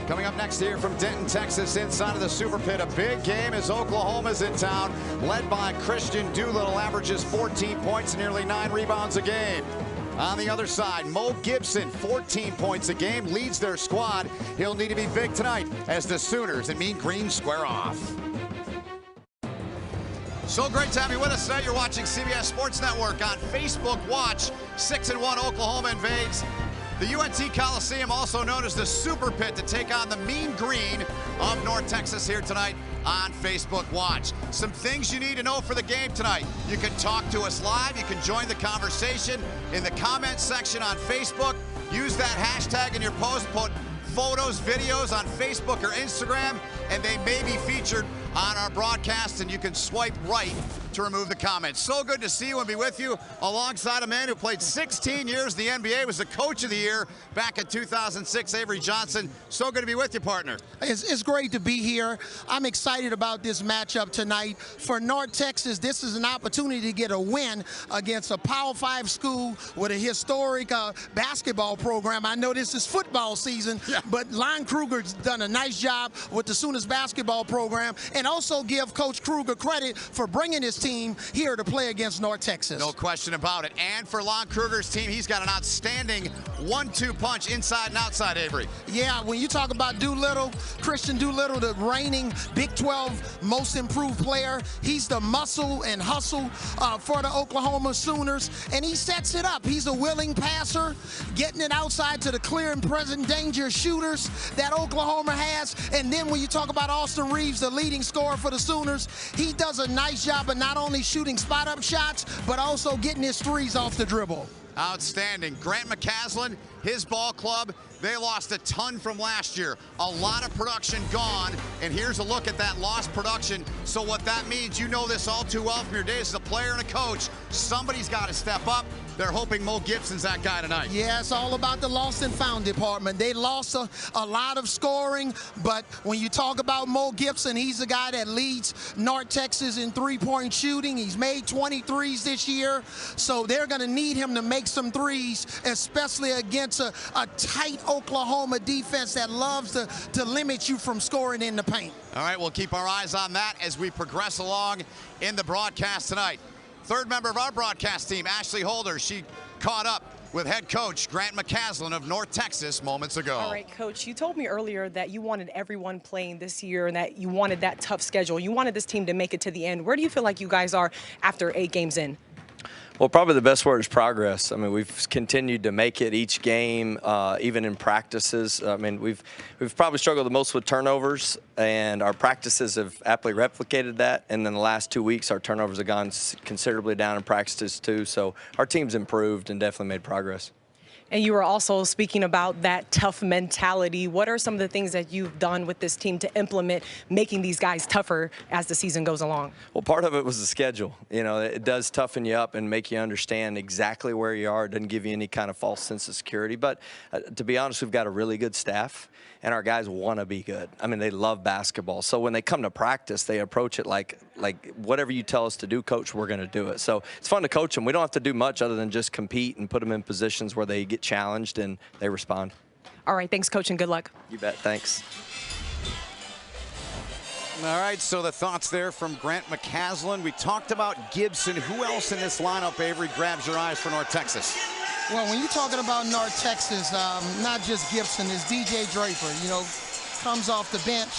Coming up next here from Denton, Texas, inside of the Super Pit, a big game as Oklahoma's in town, led by Christian Doolittle, averages 14 points and nearly 9 rebounds a game. On the other side, Mo Gibson, 14 points a game, leads their squad. He'll need to be big tonight as the Sooners and Mean Green square off. So great to have you with us tonight. You're watching CBS Sports Network on Facebook. Watch 6-1 Oklahoma invades the UNT Coliseum, also known as the Super Pit, to take on the Mean Green of North Texas here tonight on Facebook Watch. Some things you need to know for the game tonight. You can talk to us live. You can join the conversation in the comments section on Facebook. Use that hashtag in your post. Put photos, videos on Facebook or Instagram, and they may be featured on our broadcast, and you can swipe right to remove the comments. So good to see you and be with you alongside a man who played 16 years in the NBA, was the coach of the year back in 2006, Avery Johnson. So good to be with you, partner. It's great to be here. I'm excited about this matchup tonight. For North Texas, this is an opportunity to get a win against a Power 5 school with a historic basketball program. I know this is football season, but Lon Kruger's done a nice job with the Sooners basketball program, and also give Coach Kruger credit for bringing his team here to play against North Texas. No question about it. And for Lon Kruger's team, he's got an outstanding 1-2 punch inside and outside, Avery. Yeah, when you talk about Doolittle, Christian Doolittle, the reigning Big 12 most improved player, he's the muscle and hustle for the Oklahoma Sooners, and he sets it up. He's a willing passer, getting it outside to the clear and present danger shooters that Oklahoma has. And then when you talk about Austin Reeves, the leading scorer for the Sooners, he does a nice job of not only shooting spot-up shots, but also getting his threes off the dribble. Outstanding. Grant McCasland, his ball club, they lost a ton from last year. A lot of production gone, and here's a look at that lost production. So what that means, you know this all too well from your days as a player and a coach, somebody's got to step up. They're hoping Mo Gibson's that guy tonight. Yeah, it's all about the lost and found department. They lost a lot of scoring, but when you talk about Mo Gibson, he's the guy that leads North Texas in three-point shooting. He's made 23s this year, so they're going to need him to make some threes, especially against a tight Oklahoma defense that loves to limit you from scoring in the paint. All right, we'll keep our eyes on that as we progress along in the broadcast tonight. Third member of our broadcast team, Ashley Holder, she caught up with head coach Grant McCasland of North Texas moments ago. All right, Coach, you told me earlier that you wanted everyone playing this year and that you wanted that tough schedule. You wanted this team to make it to the end. Where do you feel like you guys are after 8 games in? Well, probably the best word is progress. I mean, we've continued to make it each game, even in practices. I mean, we've probably struggled the most with turnovers, and our practices have aptly replicated that. And then the last 2 weeks, our turnovers have gone considerably down in practices too. So our team's improved and definitely made progress. And you were also speaking about that tough mentality. What are some of the things that you've done with this team to implement making these guys tougher as the season goes along? Well, part of it was the schedule. You know, it does toughen you up and make you understand exactly where you are. It doesn't give you any kind of false sense of security. But to be honest, we've got a really good staff, and our guys want to be good. I mean, they love basketball. So when they come to practice, they approach it like whatever you tell us to do, coach, we're going to do it. So it's fun to coach them. We don't have to do much other than just compete and put them in positions where they get challenged and they respond. All right, thanks, Coach, and good luck. You bet. Thanks. All right, so the thoughts there from Grant McCasland. We talked about Gibson. Who else in this lineup, Avery, grabs your eyes for North Texas? Well, when you're talking about North Texas, not just Gibson, it's DJ Draper. You know, comes off the bench.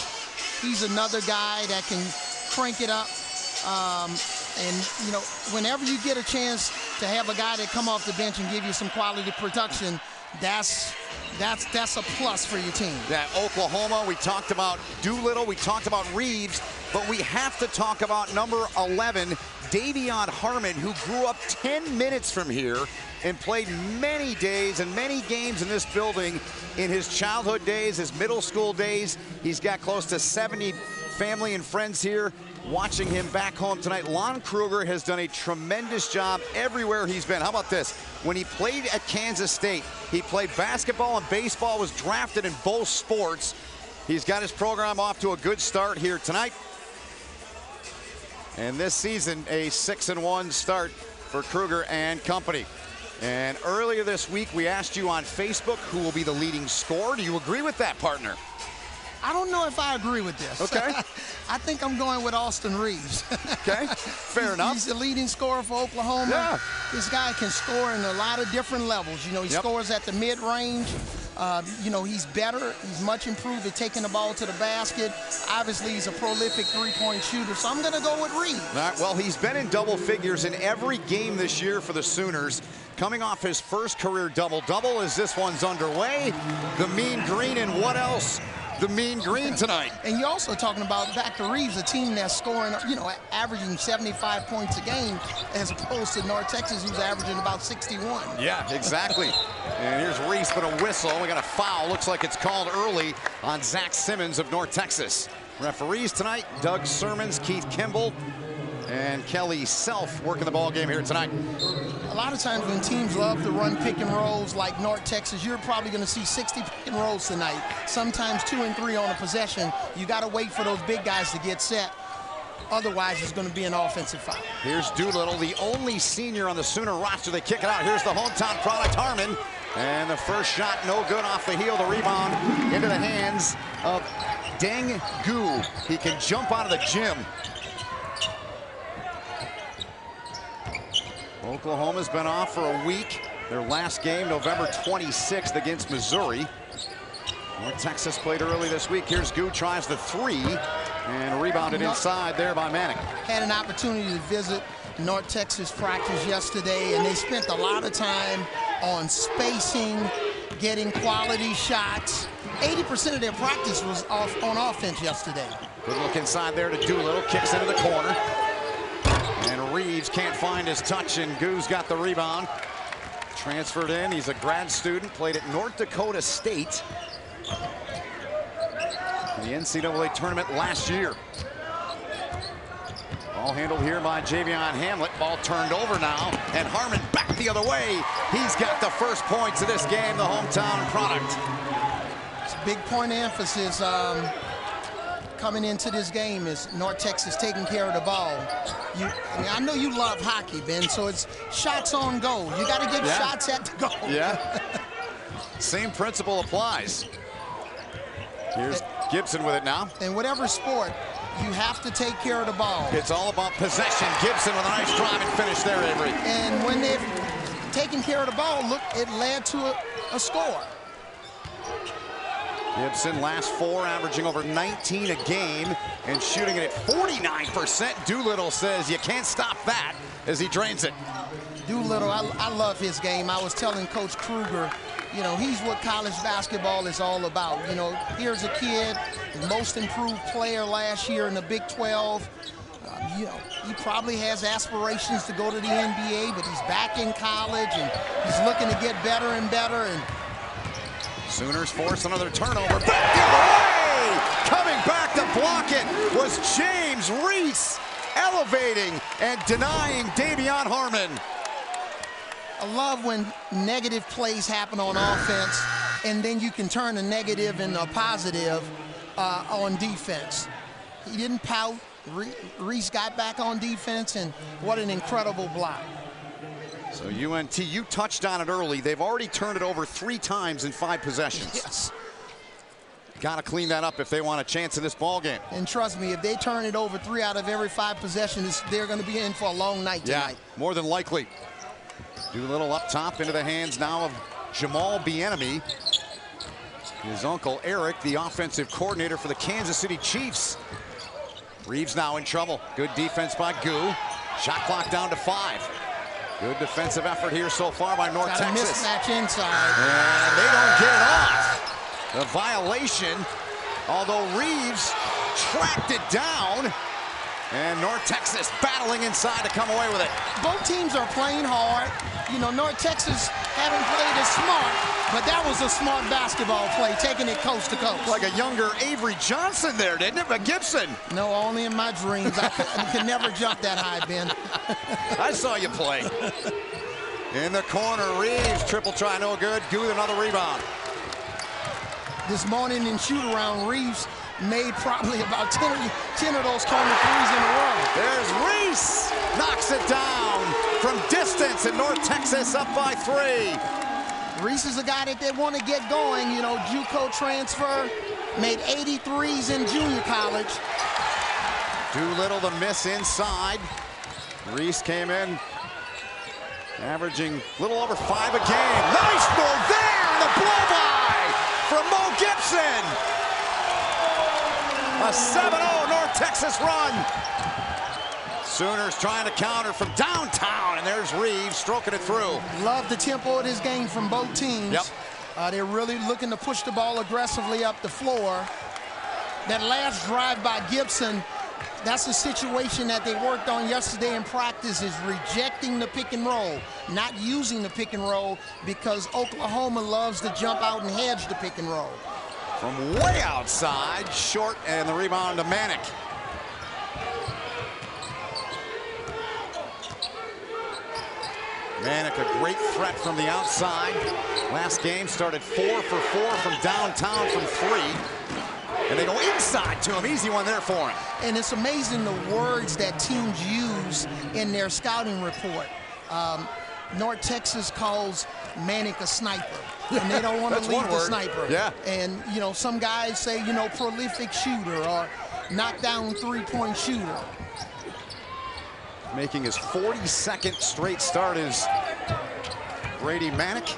He's another guy that can crank it up. And, you know, whenever you get a chance to have a guy that come off the bench and give you some quality production, that's a plus for your team. Yeah, Oklahoma, we talked about Doolittle, we talked about Reeves, but we have to talk about number 11, Davion Harmon, who grew up 10 minutes from here and played many days and many games in this building in his childhood days, his middle school days. He's got close to 70 family and friends here watching him back home tonight. Lon Kruger has done a tremendous job everywhere he's been. How about this? When he played at Kansas State, he played basketball and baseball, was drafted in both sports. He's got his program off to a good start here tonight. And this season, a 6-1 start for Kruger and company. And earlier this week, we asked you on Facebook who will be the leading scorer. Do you agree with that, partner? I don't know if I agree with this. Okay. I think I'm going with Austin Reeves. Okay, fair enough. He's the leading scorer for Oklahoma. Yeah. This guy can score in a lot of different levels. You know, he scores at the mid-range. You know, he's better. He's much improved at taking the ball to the basket. Obviously, he's a prolific three-point shooter, so I'm going to go with Reeves. All right, well, he's been in double figures in every game this year for the Sooners. Coming off his first career double-double as this one's underway. The Mean Green, and what else? The Mean Green tonight. And you're also talking about, back to Reeves, a team that's scoring, you know, averaging 75 points a game, as opposed to North Texas, who's averaging about 61. Yeah, exactly. And here's Reeves, but a whistle. We got a foul. Looks like it's called early on Zach Simmons of North Texas. Referees tonight, Doug Sermons, Keith Kimball, and Kelly Self working the ball game here tonight. A lot of times when teams love to run pick and rolls like North Texas, you're probably going to see 60 pick and rolls tonight. Sometimes 2 and 3 on a possession. You got to wait for those big guys to get set. Otherwise, it's going to be an offensive foul. Here's Doolittle, the only senior on the Sooner roster. They kick it out. Here's the hometown product, Harmon. And the first shot, no good off the heel. The rebound into the hands of Deng Gu. He can jump out of the gym. Oklahoma's been off for a week. Their last game, November 26th against Missouri. North Texas played early this week. Here's Gu, tries the three, and rebounded inside there by Manning. Had an opportunity to visit North Texas practice yesterday, and they spent a lot of time on spacing, getting quality shots. 80% of their practice was on offense yesterday. Good look inside there to Doolittle, kicks into the corner. And Reeves can't find his touch, and Gu's got the rebound. Transferred in. He's a grad student, played at North Dakota State in the NCAA tournament last year. Ball handled here by Javion Hamlet. Ball turned over now, and Harmon back the other way. He's got the first points of this game, the hometown product. It's a big point of emphasis coming into this game is North Texas taking care of the ball. I mean, I know you love hockey, Ben, so it's shots on goal. You got to get shots at the goal. Yeah. Same principle applies. Here's Gibson with it now. In whatever sport, you have to take care of the ball. It's all about possession. Gibson with a nice drive and finish there, Avery. And when they've taken care of the ball, look, it led to a score. Gibson, last 4, averaging over 19 a game and shooting it at 49%. Doolittle says you can't stop that as he drains it. Doolittle, I love his game. I was telling Coach Kruger, you know, he's what college basketball is all about. You know, here's a kid, the most improved player last year in the Big 12. You know, he probably has aspirations to go to the NBA, but he's back in college and he's looking to get better and better. And Sooners force another turnover. Back the other way! Coming back to block it was James Reese, elevating and denying Davion Harmon. I love when negative plays happen on offense, and then you can turn a negative into a positive on defense. He didn't pout. Reese got back on defense, and what an incredible block. So UNT, you touched on it early. They've already turned it over 3 times in 5 possessions. Yes. Got to clean that up if they want a chance in this ball game. And trust me, if they turn it over 3 out of every 5 possessions, they're going to be in for a long night tonight. Yeah, more than likely. Doolittle up top into the hands now of Jamal Bieniemy. His uncle Eric, the offensive coordinator for the Kansas City Chiefs. Reeves now in trouble. Good defense by Gu. Shot clock down to 5. Good defensive effort here so far by North Texas. Mismatch inside. And they don't get it off. The violation, although Reeves tracked it down. And North Texas battling inside to come away with it. Both teams are playing hard. You know, North Texas haven't played as smart, but that was a smart basketball play, taking it coast to coast. Like a younger Avery Johnson there, didn't it? But Gibson. No, only in my dreams. I could never jump that high, Ben. I saw you play. In the corner, Reeves, triple try, no good. Gu with another rebound. This morning in shoot-around, Reeves made probably about 10 of those corner threes in a row. There's Reese, knocks it down from distance, and North Texas up by 3. Reese is a guy that they want to get going. You know, JUCO transfer, made 83s in junior college. Doolittle the miss inside. Reese came in, averaging a little over 5 a game. Nice move there, and the blow-by from Mo Gibson. A 7-0 North Texas run. Sooners trying to counter from downtown, and there's Reeves stroking it through. Love the tempo of this game from both teams. Yep. They're really looking to push the ball aggressively up the floor. That last drive by Gibson, that's a situation that they worked on yesterday in practice, is rejecting the pick and roll, not using the pick and roll, because Oklahoma loves to jump out and hedge the pick and roll. From way outside, short, and the rebound to Manick. Manick, a great threat from the outside. Last game started 4 for 4 from downtown from 3. And they go inside to him. Easy one there for him. And it's amazing the words that teams use in their scouting report. North Texas calls Manick a sniper, and they don't want to leave the sniper. Yeah. And, you know, some guys say, you know, prolific shooter or knockdown three-point shooter. Making his 42nd straight start is Brady Manick.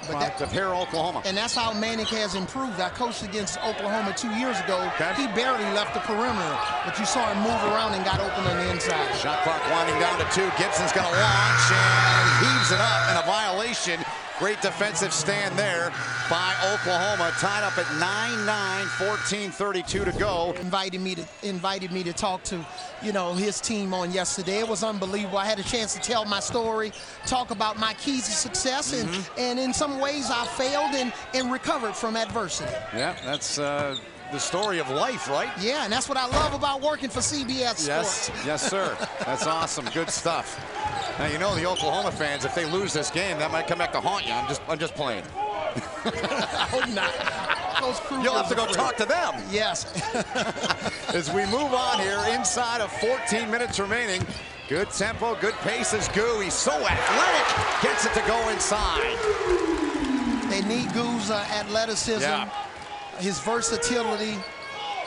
Of Harrah, Oklahoma. And that's how Manick has improved. I coached against Oklahoma 2 years ago. Okay. He barely left the perimeter, but you saw him move around and got open on the inside. Shot clock winding down to 2. Gibson's going to launch and heaves it up, and a violation. Great defensive stand there by Oklahoma. Tied up at 9-9, 14:32 to go. Invited me to talk to, you know, his team on yesterday. It was unbelievable. I had a chance to tell my story, talk about my keys to success, and in some ways I failed and recovered from adversity. Yeah, that's the story of life, right? Yeah, and that's what I love about working for CBS Sports. Yes, sir. That's awesome. Good stuff. Now, you know, the Oklahoma fans, if they lose this game, that might come back to haunt you. I'm just playing. I hope not. You'll have to go talk to them. Yes. As we move on here, inside of 14 minutes remaining. Good tempo, good pace is Goo. He's so athletic. Gets it to go inside. They need Goo's athleticism, his versatility,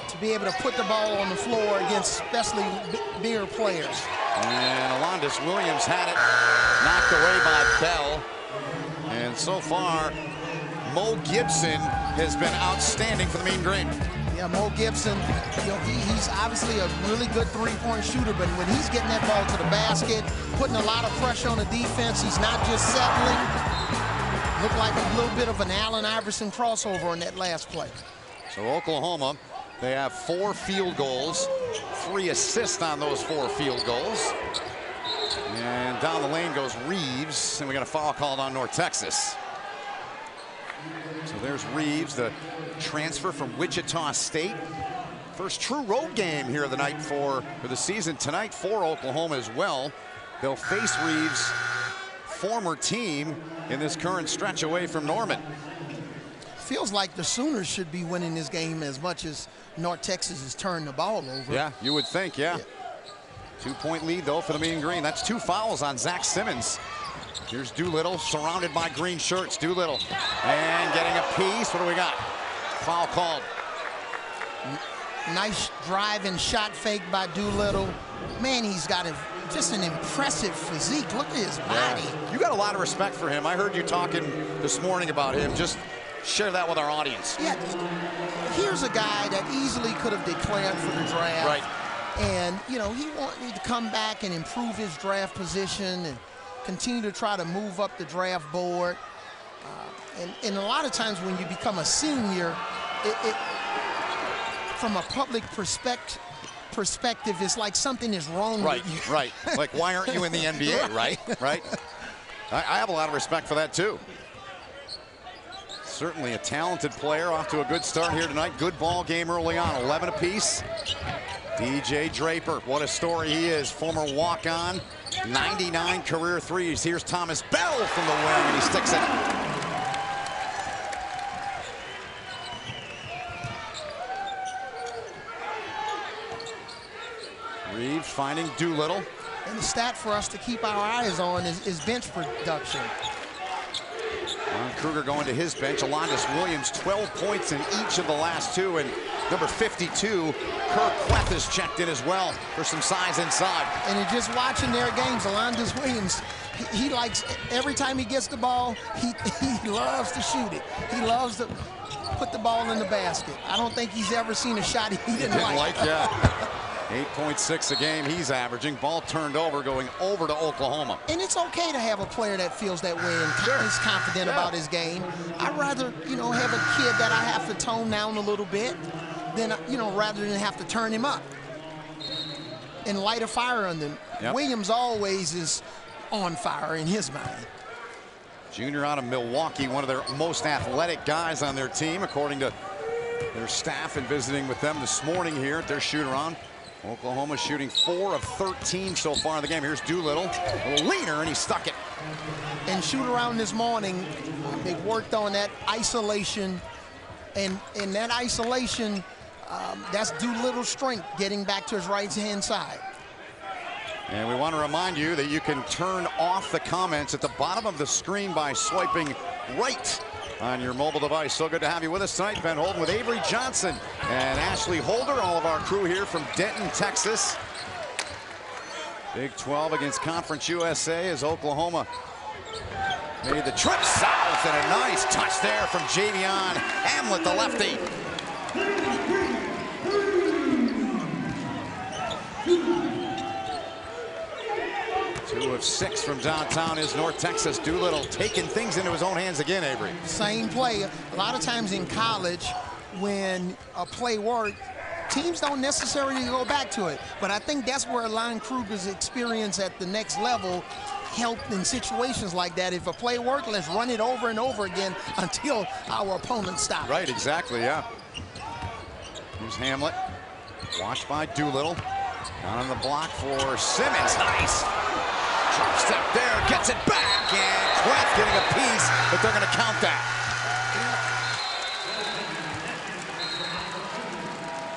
to be able to put the ball on the floor against especially bigger players. And Alondas Williams had it knocked away by Bell. And so far, Mo Gibson has been outstanding for the Mean Green. Yeah, Mo Gibson, you know, he's obviously a really good three-point shooter, but when he's getting that ball to the basket, putting a lot of pressure on the defense, he's not just settling. Looked like a little bit of an Allen Iverson crossover on that last play. So Oklahoma, they have 4 field goals, 3 assists on those 4 field goals. And down the lane goes Reeves, and we got a foul called on North Texas. So there's Reeves, the transfer from Wichita State. First true road game here of the night for the season tonight for Oklahoma as well. They'll face Reeves' former team in this current stretch away from Norman. Feels like the Sooners should be winning this game as much as North Texas has turned the ball over. Yeah, you would think, yeah. 2-point lead, though, for the Mean Green. That's 2 fouls on Zach Simmons. Here's Doolittle, surrounded by green shirts. Doolittle, and getting a piece. What do we got? Foul called. Nice drive and shot fake by Doolittle. Man, he's got just an impressive physique. Look at his body. Yeah. You got a lot of respect for him. I heard you talking this morning about him. Just share that with our audience. Yeah, here's a guy that easily could have declared for the draft. Right. And, you know, he wanted to come back and improve his draft position and continue to try to move up the draft board. And a lot of times when you become a senior, from a public perspective, it's like something is wrong with you. Right. Like, why aren't you in the NBA, right? I have a lot of respect for that, too. Certainly a talented player, off to a good start here tonight. Good ball game early on, 11 apiece. DJ Draper, what a story he is. Former walk-on, 99 career threes. Here's Thomas Bell from the wing, and he sticks it. Reeves finding Doolittle. And the stat for us to keep our eyes on is bench production. Kruger going to his bench. Alondes Williams, 12 points in each of the last two. And number 52, Kerr Kweth is checked in as well for some size inside. And just watching their games, Alondes Williams, he likes, every time he gets the ball, he loves to shoot it. He loves to put the ball in the basket. I don't think he's ever seen a shot he didn't like. Yeah. 8.6 a game he's averaging. Ball turned over, going over to Oklahoma. And it's okay to have a player that feels that way and is confident about his game. I'd rather, have a kid that I have to tone down a little bit than, rather than have to turn him up and light a fire under him. Yep. Williams always is on fire in his mind. Junior out of Milwaukee, one of their most athletic guys on their team, according to their staff and visiting with them this morning here at their shoot-around. Oklahoma shooting 4 of 13 so far in the game. Here's Doolittle, a little leaner, and he stuck it. And shoot-around this morning, they worked on that isolation, and in that isolation, that's Doolittle's strength, getting back to his right-hand side. And we want to remind you that you can turn off the comments at the bottom of the screen by swiping right on your mobile device. So good to have you with us tonight. Ben Holden with Avery Johnson and Ashley Holder, all of our crew here from Denton, Texas. Big 12 against Conference USA as Oklahoma made the trip south, and a nice touch there from Javion Hamlet, the lefty. 2 of 6 from downtown is North Texas. Doolittle taking things into his own hands again, Avery. Same play. A lot of times in college, when a play worked, teams don't necessarily go back to it. But I think that's where Lon Kruger's experience at the next level helped in situations like that. If a play worked, let's run it over and over again until our opponent stops. Right, exactly, yeah. Here's Hamlet, washed by Doolittle. Down on the block for Simmons. Nice. Drop step there, gets it back, and Kweth getting a piece, but they're going to count that.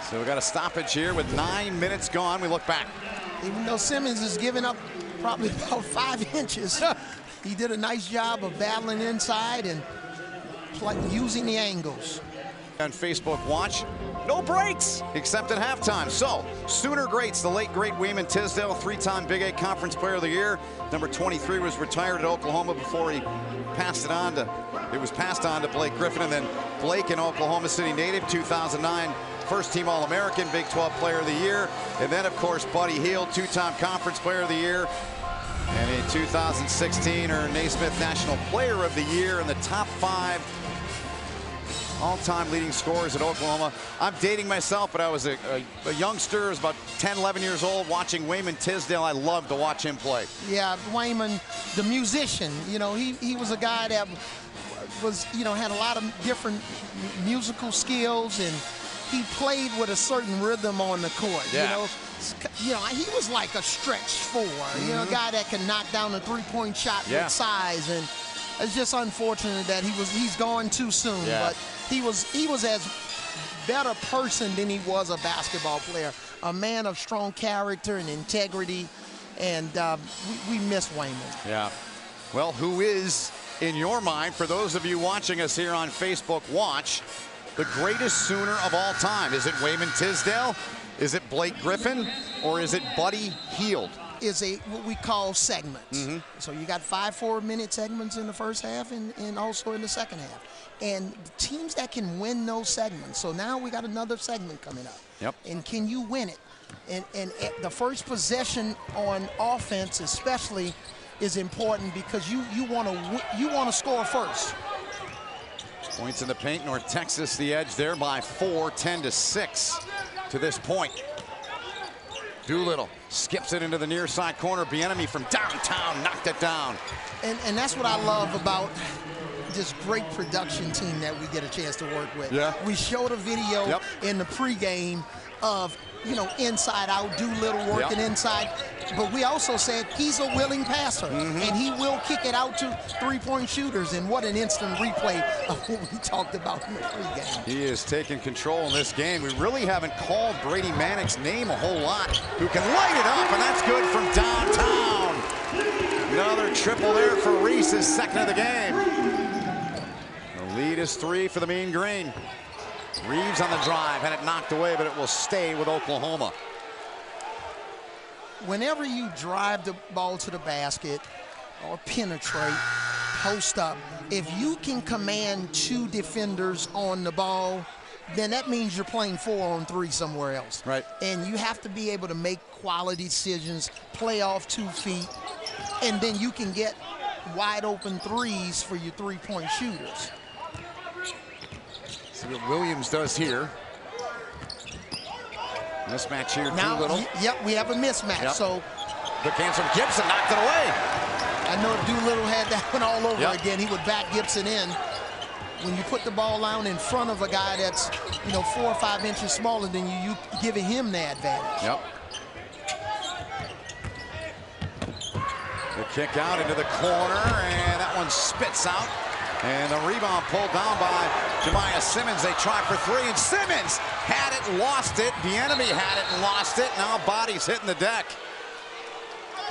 So we got a stoppage here with 9 minutes gone. We look back. Even though Simmons is giving up probably about 5 inches, he did a nice job of battling inside and using the angles. On Facebook Watch, no breaks except at halftime. So, Sooner greats, the late great Wayman Tisdale, 3-time Big 8 Conference Player of the Year. Number 23 was retired at Oklahoma before he passed it on to, Blake Griffin, and then Blake, an Oklahoma City native, 2009 first-team All-American, Big 12 Player of the Year. And then, of course, Buddy Hield, 2-time Conference Player of the Year. And in 2016, earned Naismith National Player of the Year in the top 5 all-time leading scorers at Oklahoma. I'm dating myself, but I was a youngster. I was about 10, 11 years old watching Wayman Tisdale. I loved to watch him play. Yeah, Wayman, the musician, he was a guy that was, had a lot of different musical skills, and he played with a certain rhythm on the court. Yeah. He was like a stretch 4, a guy that can knock down a three-point shot with size, and it's just unfortunate that he's gone too soon. Yeah. But he was as better person than he was a basketball player. A man of strong character and integrity, and we miss Wayman. Yeah. Well, who is, in your mind, for those of you watching us here on Facebook Watch, the greatest Sooner of all time? Is it Wayman Tisdale? Is it Blake Griffin? Or is it Buddy Hield? Is what we call segments. So you got 5 4-minute segments in the first half and also in the second half. And teams that can win those segments. So now we got another segment coming up. Yep. And can you win it? And the first possession on offense especially is important because you want to score first. Points in the paint. North Texas the edge there by 4, 10-6 to this point. Doolittle skips it into the near side corner. Bieniemy from downtown knocked it down. And that's what I love about this great production team that we get a chance to work with. Yeah. We showed a video in the pregame of, inside out, Doolittle working inside. But we also said he's a willing passer, and he will kick it out to three-point shooters. And what an instant replay of what we talked about in the pregame. He is taking control in this game. We really haven't called Brady Manick's name a whole lot. Who can light it up, and that's good from downtown. Another triple there for Reese, his second of the game. Latest three for the Mean Green. Reeves on the drive, had it knocked away, but it will stay with Oklahoma. Whenever you drive the ball to the basket or penetrate, post up, if you can command 2 defenders on the ball, then that means you're playing 4-on-3 somewhere else. Right. And you have to be able to make quality decisions, play off 2 feet, and then you can get wide open threes for your 3-point shooters. See what Williams does here. Mismatch here, Now, Doolittle. yep, we have a mismatch. Yep. So The hands from Gibson, knocked it away. I know if Doolittle had that one all over Yep. again, he would back Gibson in. When you put the ball down in front of a guy that's, 4 or 5 inches smaller than you giving him the advantage. Yep. The kick out into the corner, and that one spits out. And the rebound pulled down by Jemiah Simmons. They tried for 3, and Simmons had it, lost it. Bieniemy had it and lost it. Now body's hitting the deck.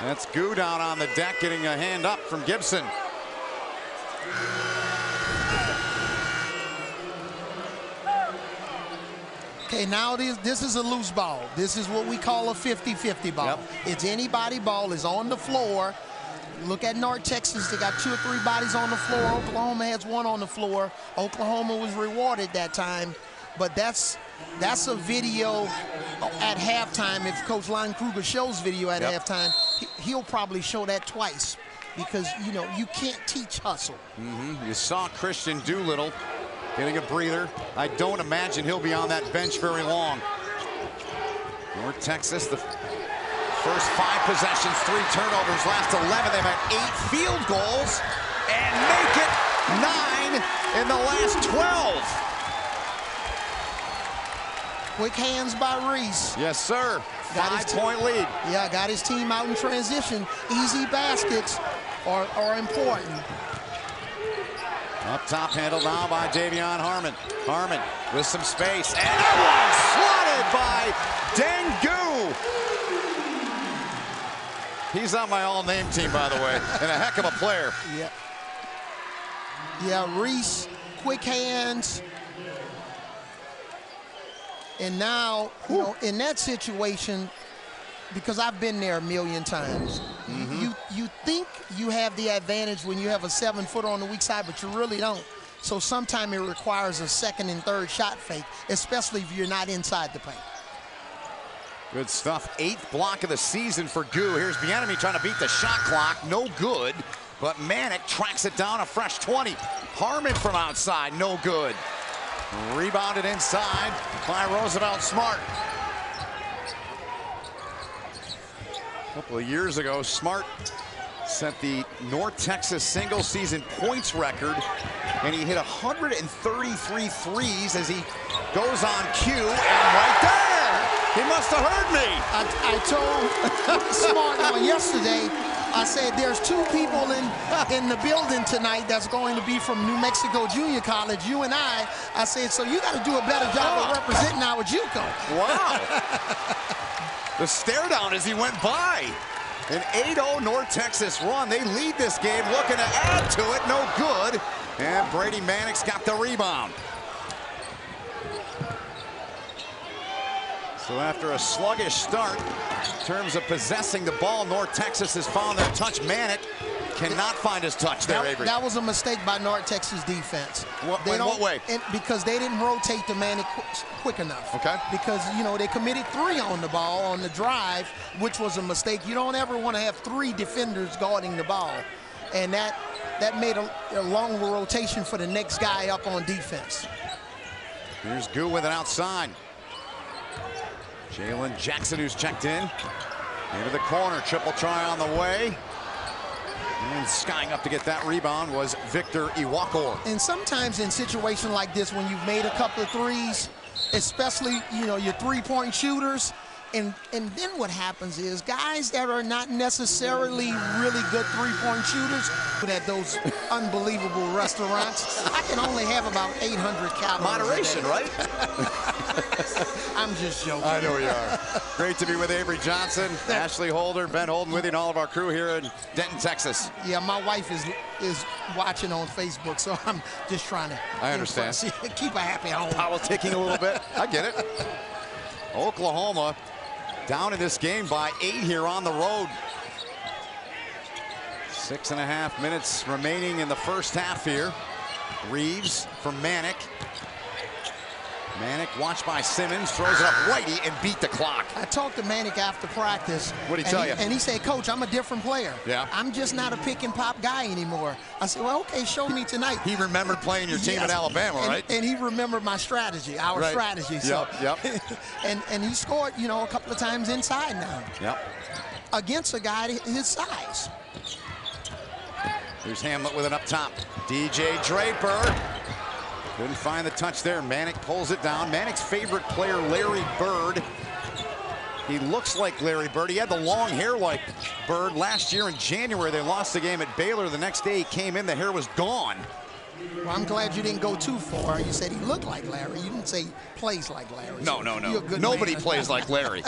That's Goo down on the deck, getting a hand up from Gibson. Okay, now this is a loose ball. This is what we call a 50-50 ball. Yep. It's anybody ball is on the floor. Look at North Texas. They got 2 or 3 bodies on the floor. Oklahoma has 1 on the floor. Oklahoma was rewarded that time. But that's a video at halftime. If Coach Lon Kruger shows video at Yep. halftime, he'll probably show that twice because, you can't teach hustle. You saw Christian Doolittle getting a breather. I don't imagine he'll be on that bench very long. North Texas, the first 5 possessions, 3 turnovers, last 11. They've had 8 field goals and make it 9 in the last 12. Quick hands by Reese. Yes, sir. Got his 5-point lead. Yeah, got his team out in transition. Easy baskets are important. Up top, handled now by Davion Harmon. Harmon with some space, and that one slotted by Dengu. He's on my all-name team, by the way, and a heck of a player. Yeah. Yeah, Reese, quick hands. And now, in that situation, because I've been there a million times, you think you have the advantage when you have a 7-footer on the weak side, but you really don't. So sometimes it requires a 2nd and 3rd shot fake, especially if you're not inside the paint. Good stuff. 8th block of the season for Goo. Here's Bieniemy trying to beat the shot clock. No good. But Manick tracks it down a fresh 20. Harmon from outside. No good. Rebounded inside by Roosevelt Smart. A couple of years ago, Smart set the North Texas single-season points record, and he hit 133 threes as he goes on cue, and right there, he must have heard me. I told Smart on yesterday, I said there's 2 people in the building tonight that's going to be from New Mexico Junior College, you and I said, so you got to do a better job of representing our JUCO. Wow. The stare down as he went by. An 8-0 North Texas run. They lead this game, looking to add to it. No good. And Brady Manick's got the rebound. So after a sluggish start, in terms of possessing the ball, North Texas has found their touch. Manick cannot find his touch there, Avery. That was a mistake by North Texas defense. In what way? Because they didn't rotate the Manick quick enough. Okay. Because, they committed 3 on the ball on the drive, which was a mistake. You don't ever want to have 3 defenders guarding the ball. And that made a long rotation for the next guy up on defense. Here's Goo with it outside. Jalen Jackson, who's checked in. Into the corner, triple try on the way. And skying up to get that rebound was Victor Iwakor. And sometimes in situations like this, when you've made a couple of threes, especially, your 3-point shooters, and then what happens is guys that are not necessarily really good 3-point shooters at those unbelievable restaurants, I can only have about 800 calories. Moderation, right? I'm just joking. I know you are. Great to be with Avery Johnson, Ashley Holder, Ben Holden with you, and all of our crew here in Denton, Texas. Yeah, my wife is watching on Facebook, so I'm just trying to. I understand. Keep her happy home. Politicking a little bit. I get it. Oklahoma down in this game by 8 here on the road. 6.5 minutes remaining in the first half here. Reeves from Manick. Manick watched by Simmons, throws it up righty and beat the clock. I talked to Manick after practice. What'd he tell you? And he said, Coach, I'm a different player. Yeah. I'm just not a pick and pop guy anymore. I said, well, okay, show me tonight. He remembered playing your team at Alabama, right? And he remembered my strategy, our strategy. So. Yep. and he scored, you know, a couple of times inside now. Yep. Against a guy his size. Here's Hamlet with it up top. DJ Draper. Couldn't find the touch there. Manick pulls it down. Manick's favorite player, Larry Bird. He looks like Larry Bird. He had the long hair like Bird. Last year in January, they lost the game at Baylor. The next day he came in, the hair was gone. Well, I'm glad you didn't go too far. You said he looked like Larry. You didn't say he plays like Larry. No. You're a good Nobody man. plays like Larry.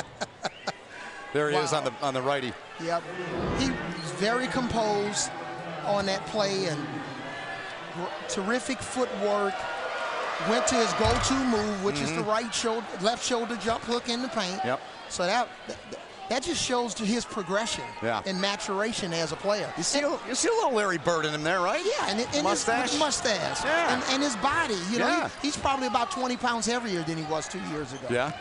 There he is on the righty. Yep. He was very composed on that play and terrific footwork. Went to his go-to move, which is the left shoulder jump hook in the paint. Yep. So that just shows to his progression and maturation as a player. You see a little Larry Bird in him there, right? Yeah, and mustache. His mustache. Yeah. And his body. You know, he's probably about 20 pounds heavier than he was 2 years ago. Yeah.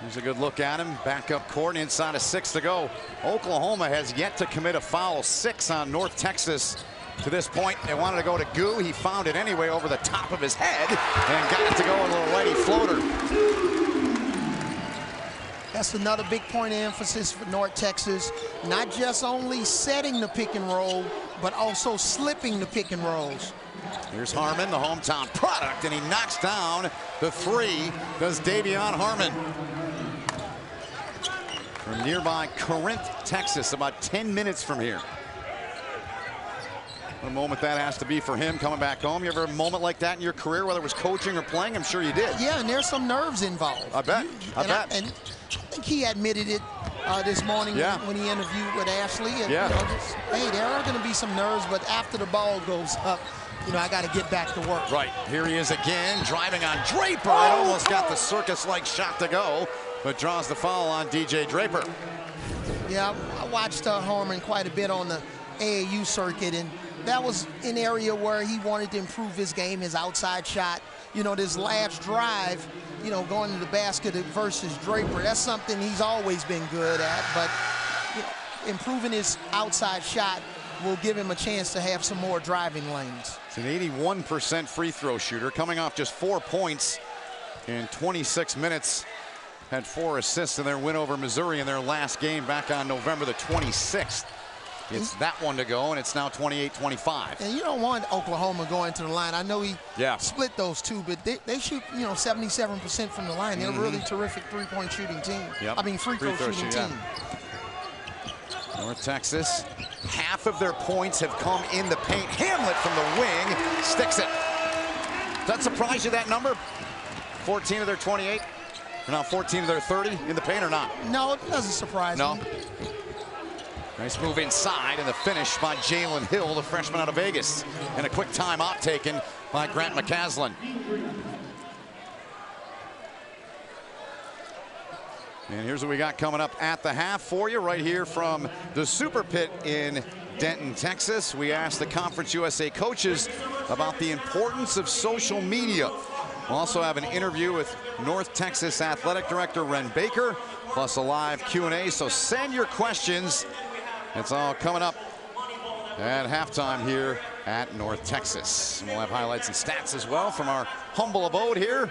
Here's a good look at him. Back up court, inside of 6 to go. Oklahoma has yet to commit a foul. 6 on North Texas. To this point, they wanted to go to Goo. He found it anyway over the top of his head and got it to go in a little righty floater. That's another big point of emphasis for North Texas. Not just only setting the pick and roll, but also slipping the pick and rolls. Here's Harmon, the hometown product, and he knocks down the 3. Does Davion Harmon. From nearby Corinth, Texas, about 10 minutes from here. What a moment that has to be for him coming back home. You ever have a moment like that in your career, whether it was coaching or playing? I'm sure you did. Yeah, and there's some nerves involved. I bet. I bet. And I think he admitted it this morning when he interviewed with Ashley. And, you know, just, hey, there are going to be some nerves, but after the ball goes up, you know, I got to get back to work. Right. Here he is again, driving on Draper. It almost got the circus-like shot to go, but draws the foul on DJ Draper. Yeah, I watched Harmon quite a bit on the AAU circuit, and that was an area where he wanted to improve his game, his outside shot. You know, this last drive, you know, going to the basket versus Draper, that's something he's always been good at. But you know, improving his outside shot will give him a chance to have some more driving lanes. It's an 81% free throw shooter, coming off just 4 points in 26 minutes. Had 4 assists in their win over Missouri in their last game back on November the 26th. It's that one to go, and it's now 28-25. And you don't want Oklahoma going to the line. I know he split those two, but they shoot, you know, 77% from the line. They're a really terrific three-point shooting team. I mean, free throw shooting team. North Texas, half of their points have come in the paint. Hamlet from the wing sticks it. Does that surprise you, that number? 14 of their 28? Or now 14 of their 30 in the paint or not? No, it doesn't surprise me. Nice move inside, and the finish by Jalen Hill, the freshman out of Vegas. And a quick timeout taken by Grant McCaslin. And here's what we got coming up at the half for you right here from the Super Pit in Denton, Texas. We asked the Conference USA coaches about the importance of social media. We'll also have an interview with North Texas Athletic Director Ren Baker, plus a live Q&A. So send your questions. It's all coming up at halftime here at North Texas. And we'll have highlights and stats as well from our humble abode here.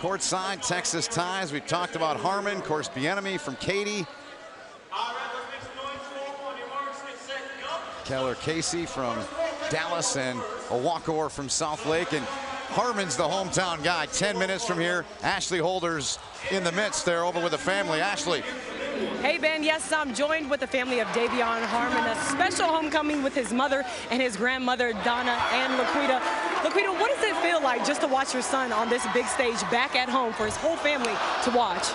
Courtside, Texas ties. We've talked about Harmon, of course, Bieniemy from Katy. Keller Casey from Dallas, and Owakor from South Lake. And Harmon's the hometown guy. 10 minutes from here. Ashley Holder's in the midst there over with the family. Ashley. Hey, Ben. Yes, I'm joined with the family of Davion Harmon, a special homecoming with his mother and his grandmother, Donna and Laquita. Laquita, what does it feel like just to watch your son on this big stage back at home for his whole family to watch?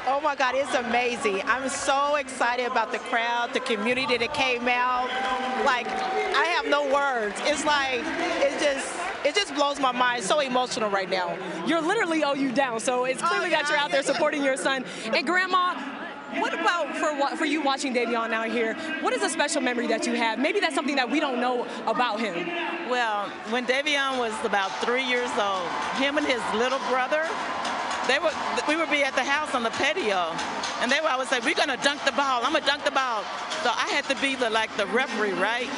Oh my God, it's amazing. I'm so excited about the crowd, the community that came out. Like, I have no words. It's like, it just blows my mind. So emotional right now. You're literally OU down, so it's clearly that you're out there supporting your son. And Grandma, what about for you watching Davion out here? What is a special memory that you have? Maybe that's something that we don't know about him. Well, when Davion was about 3 years old, him and his little brother, we would be at the house on the patio, and they would always say, "We're gonna dunk the ball. I'm gonna dunk the ball." So I had to be the referee, right?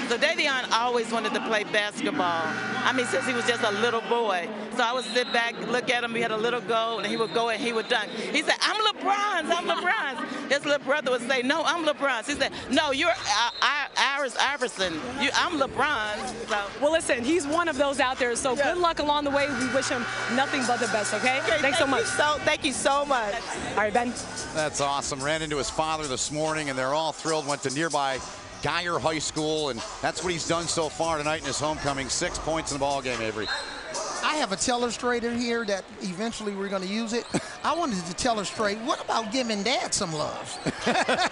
So Davion always wanted to play basketball. I mean, since he was just a little boy. So I would sit back, look at him. He had a little goal, and he would go and he would dunk. He said, "I'm LeBron's. I'm LeBron's." His little brother would say, "No, I'm LeBron's." He said, "No, you're Iverson. I'm LeBron's." So. Well, listen, he's one of those out there, so good luck along the way. We wish him nothing but the best, okay? Thanks so much. Thank you so much. All right, Ben. That's awesome. Ran into his father this morning, and they're all thrilled. Went to nearby Geyer High School, and that's what he's done so far tonight in his homecoming. 6 points in the ball game, Avery. I have a telestrator here that eventually we're going to use it. I wanted to telestrate, what about giving Dad some love?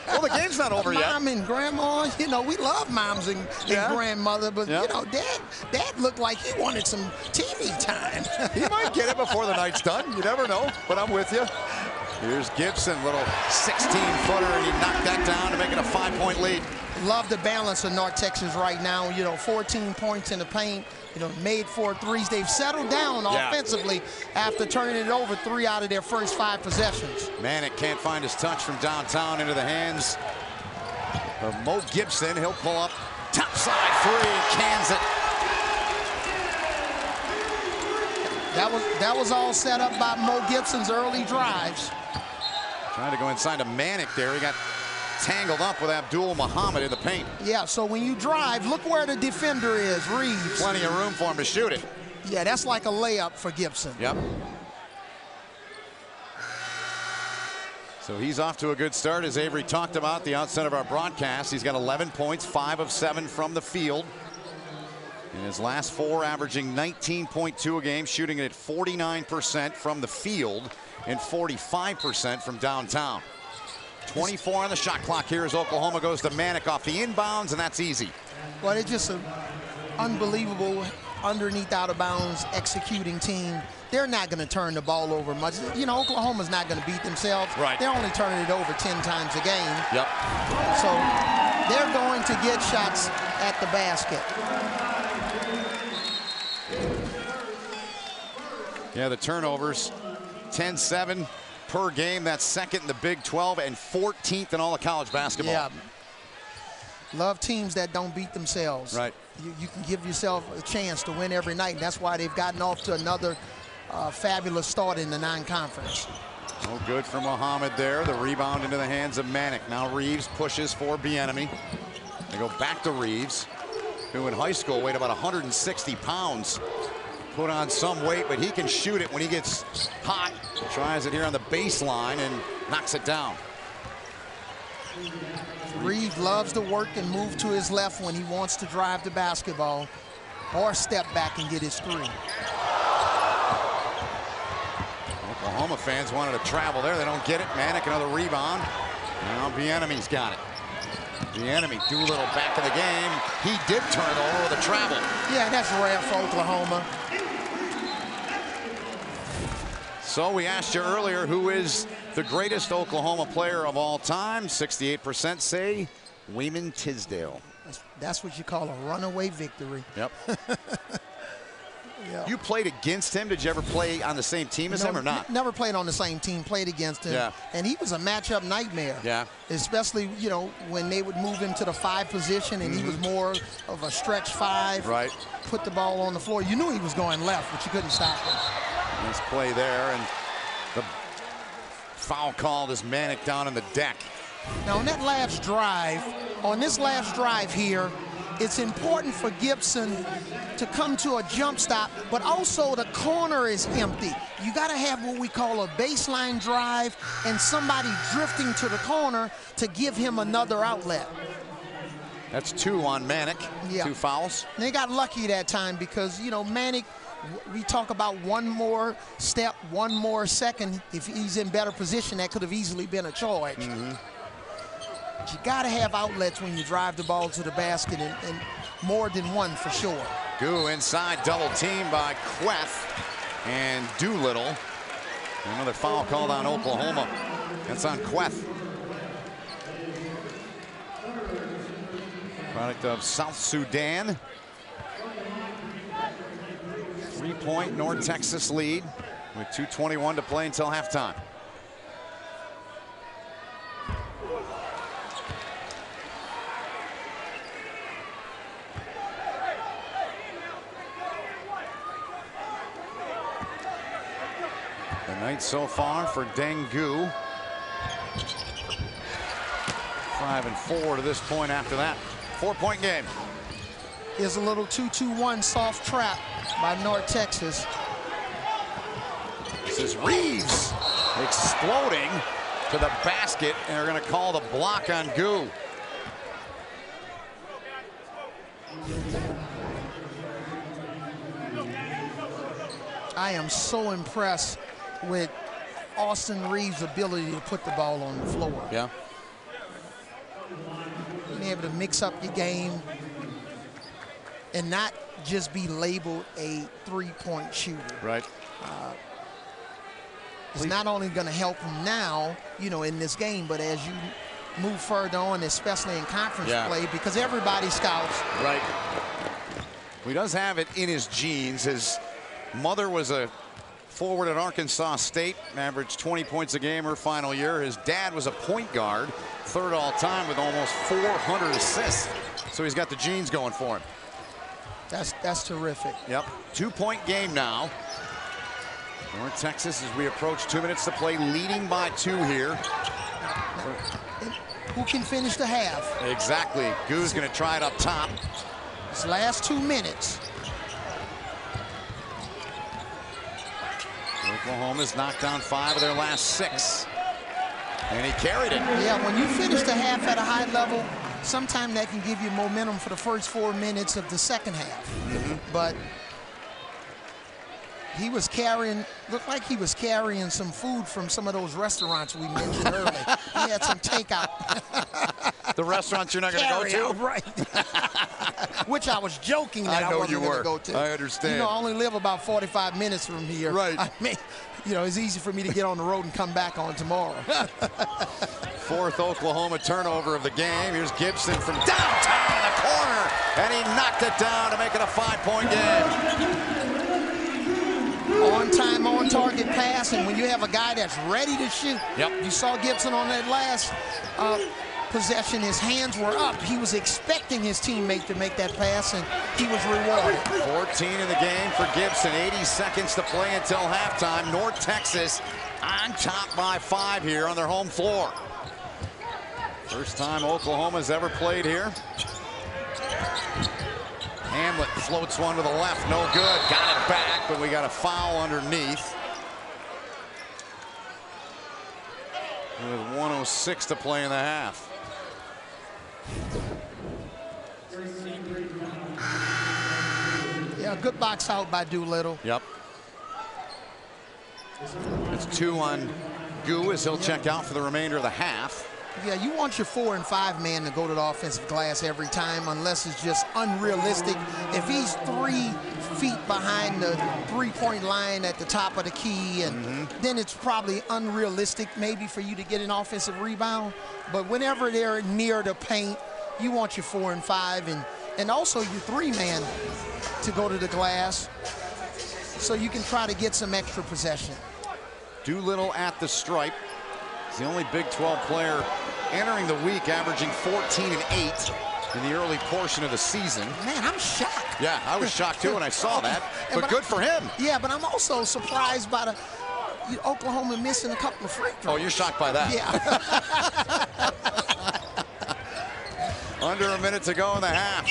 Well, the game's not over yet. Mom and Grandma, you know, we love moms and grandmother, but, you know, Dad looked like he wanted some TV time. He might get it before the night's done. You never know, but I'm with you. Here's Gibson, little 16-footer, and he knocked that down to make it a 5-point lead. Love the balance of North Texas right now. You know, 14 points in the paint, you know, made 4 threes. They've settled down offensively after turning it over 3 out of their first 5 possessions. Manek can't find his touch from downtown into the hands of Mo Gibson. He'll pull up topside free, cans it. That was all set up by Mo Gibson's early drives. Trying to go inside to Manek there. He got tangled up with Abdul Muhammad in the paint. Yeah, so when you drive, look where the defender is, Reeves. Plenty of room for him to shoot it. Yeah, that's like a layup for Gibson. Yep. So he's off to a good start, as Avery talked about at the outset of our broadcast. He's got 11 points, 5 of 7 from the field. In his last 4, averaging 19.2 a game, shooting it at 49% from the field and 45% from downtown. 24 on the shot clock here as Oklahoma goes to Manek off the inbounds, and that's easy. Well, it's just an unbelievable underneath out of bounds executing team. They're not going to turn the ball over much. You know, Oklahoma's not going to beat themselves. Right. They're only turning it over 10 times a game. Yep. So they're going to get shots at the basket. Yeah, the turnovers, 10-7 per game. That's second in the Big 12 and 14th in all of college basketball. Yeah. Love teams that don't beat themselves. Right. You can give yourself a chance to win every night. And that's why they've gotten off to another fabulous start in the non-conference. Oh, good for Muhammad there. The rebound into the hands of Manek. Now Reeves pushes for Bieniemy. They go back to Reeves, who in high school weighed about 160 pounds. Put on some weight, but he can shoot it when he gets hot. Tries it here on the baseline and knocks it down. Reeves loves to work and move to his left when he wants to drive the basketball or step back and get his 3. Oklahoma fans wanted to travel there. They don't get it. Manek, another rebound. Now Bieniemy's got it. Bieniemy, Doolittle back in the game. He did turn it over with a travel. Yeah, that's rare for Oklahoma. So we asked you earlier, who is the greatest Oklahoma player of all time? 68% say Wayman Tisdale. That's what you call a runaway victory. Yep. Yeah. You played against him. Did you ever play on the same team as him or not? Never played on the same team, played against him. Yeah. And he was a matchup nightmare. Yeah. Especially, you know, when they would move him to the 5 position and he was more of a stretch 5. Right. Put the ball on the floor. You knew he was going left, but you couldn't stop him. Nice play there, and the foul called is Manek down on the deck. Now on that last drive, on this last drive here, it's important for Gibson to come to a jump stop, but also the corner is empty. You got to have what we call a baseline drive and somebody drifting to the corner to give him another outlet. That's 2 on Manek. Yeah. 2 fouls. And they got lucky that time because, you know, Manek, we talk about one more step, one more second. If he's in better position, that could have easily been a charge. But you got to have outlets when you drive the ball to the basket, and more than one for sure. Gu inside, double team by Kueth and Doolittle. Another foul called on Oklahoma. That's on Kueth. Product of South Sudan. 3-point North Texas lead with 2:21 to play until halftime. The night so far for Deng Gu. 5 and 4 to this point after that. 4-point game. Here's a little 2-2-1 soft trap by North Texas. This is Reeves exploding to the basket, and they're going to call the block on Gu. I am so impressed with Austin Reeves' ability to put the ball on the floor. Yeah. Being able to mix up your game and not just be labeled a three-point shooter. Right. It's not only going to help him now, you know, in this game, but as you move further on, especially in conference play, because everybody scouts. Right. He does have it in his genes. His mother was a forward at Arkansas State, averaged 20 points a game her final year. His dad was a point guard, 3rd all-time with almost 400 assists. So he's got the genes going for him. That's terrific. Yep. 2-point game now. North Texas, as we approach 2 minutes to play, leading by 2 here. Who can finish the half? Exactly. Gu's going to try it up top. This last 2 minutes. Oklahoma's knocked down 5 of their last 6. And he carried it. Yeah, when you finish the half at a high level, sometimes that can give you momentum for the first 4 minutes of the second half. But he was carrying, looked like he was carrying some food from some of those restaurants we mentioned earlier. He had some takeout. The restaurants you're not going to go to? Right. Which I was joking that I wasn't going to go to. I understand. You know, I only live about 45 minutes from here. Right. I mean, you know, it's easy for me to get on the road and come back on tomorrow. 4th Oklahoma turnover of the game. Here's Gibson from downtown in the corner, and he knocked it down to make it a 5-point game. On time, on target pass, and when you have a guy that's ready to shoot. Yep. You saw Gibson on that last possession. His hands were up. He was expecting his teammate to make that pass, and he was rewarded. 14 in the game for Gibson. 80 seconds to play until halftime. North Texas on top by 5 here on their home floor. First time Oklahoma's ever played here. Hamlet floats one to the left, no good. Got it back, but we got a foul underneath. With 1:06 to play in the half. Yeah, good box out by Doolittle. Yep. It's 2 on Gu as he'll check out for the remainder of the half. Yeah, you want your 4 and 5 man to go to the offensive glass every time, unless it's just unrealistic. If he's 3 feet behind the 3-point line at the top of the key, and then it's probably unrealistic maybe for you to get an offensive rebound. But whenever they're near the paint, you want your 4 and 5 and also your 3-man to go to the glass so you can try to get some extra possession. Doolittle at the stripe. He's the only Big 12 player entering the week averaging 14 and 8 in the early portion of the season. Man, I'm shocked. Yeah, I was shocked too when I saw that, but good for him. Yeah, but I'm also surprised by the Oklahoma missing a couple of free throws. Oh, you're shocked by that? Yeah. Under a minute to go in the half.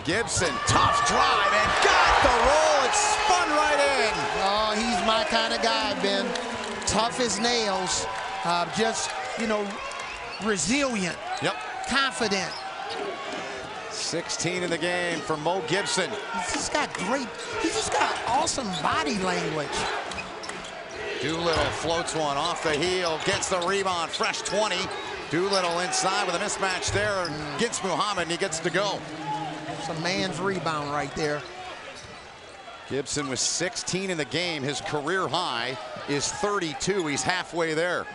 Gibson, tough drive, and got the roll. It spun right in. Oh, he's my kind of guy, Ben. Tough as nails. Just, you know, resilient. Yep. Confident. 16 in the game for Mo Gibson. He's just got awesome body language. Doolittle floats one off the heel, gets the rebound, fresh 20. Doolittle inside with a mismatch there against Muhammad, and he gets to go. It's a man's rebound right there. Gibson with 16 in the game. His career high is 32. He's halfway there.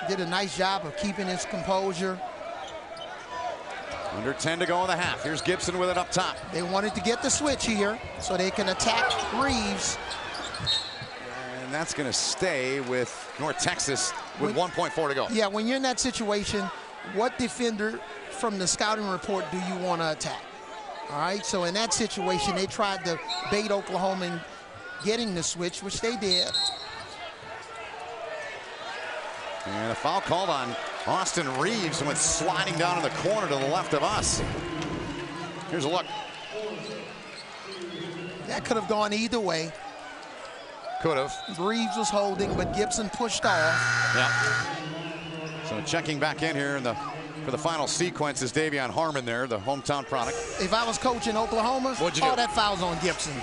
Did a nice job of keeping his composure. Under 10 to go in the half. Here's Gibson with it up top. They wanted to get the switch here so they can attack Reeves. And that's going to stay with North Texas with 1.4 to go. Yeah, when you're in that situation, what defender from the scouting report do you want to attack? All right, so in that situation, they tried to bait Oklahoma in getting the switch, which they did. And a foul called on Austin Reeves and went sliding down in the corner to the left of us. Here's a look. That could have gone either way. Could have. Reeves was holding, but Gibson pushed off. Yeah. So checking back in here for the final sequence is Davion Harmon there, the hometown product. If I was coaching Oklahoma, what'd you do? That foul's on Gibson.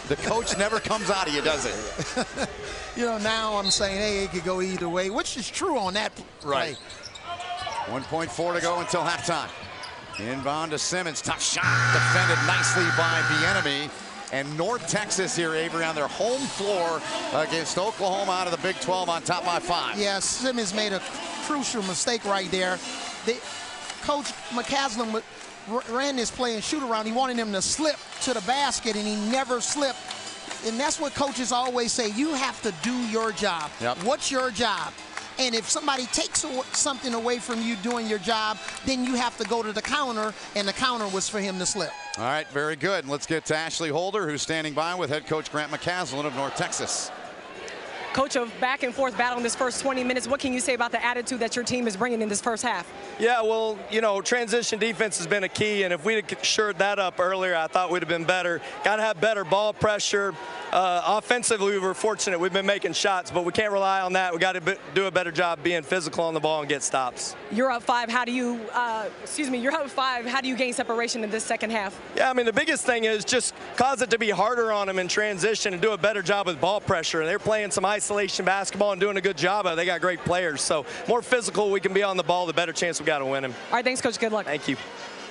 The coach never comes out of you, does it? You know, now I'm saying, hey, it could go either way, which is true on that play. Right. 1.4 to go until halftime. Inbound to Simmons. Tough shot. Defended nicely by Bieniemy. And North Texas here, Avery, on their home floor against Oklahoma out of the Big 12 on top by 5. Yeah, Simmons made a crucial mistake right there. Coach McCaslin ran this play and shoot around. He wanted him to slip to the basket, and he never slipped. And that's what coaches always say. You have to do your job. Yep. What's your job? And if somebody takes something away from you doing your job, then you have to go to the counter, and the counter was for him to slip. All right, very good. Let's get to Ashley Holder, who's standing by with head coach Grant McCaslin of North Texas. Coach, a back and forth battle in this first 20 minutes. What can you say about the attitude that your team is bringing in this first half? Yeah, well, you know, transition defense has been a key, and if we'd have shored that up earlier, I thought we'd have been better. Got to have better ball pressure. Offensively, we were fortunate. We've been making shots, but we can't rely on that. We got to do a better job being physical on the ball and get stops. You're up 5. How do you, you're up 5. How do you gain separation in this second half? Yeah, I mean, the biggest thing is just cause it to be harder on them in transition and do a better job with ball pressure. And they're playing some isolation basketball and doing a good job of it. They got great players. So more physical we can be on the ball, the better chance we got to win them. All right, thanks, Coach. Good luck. Thank you.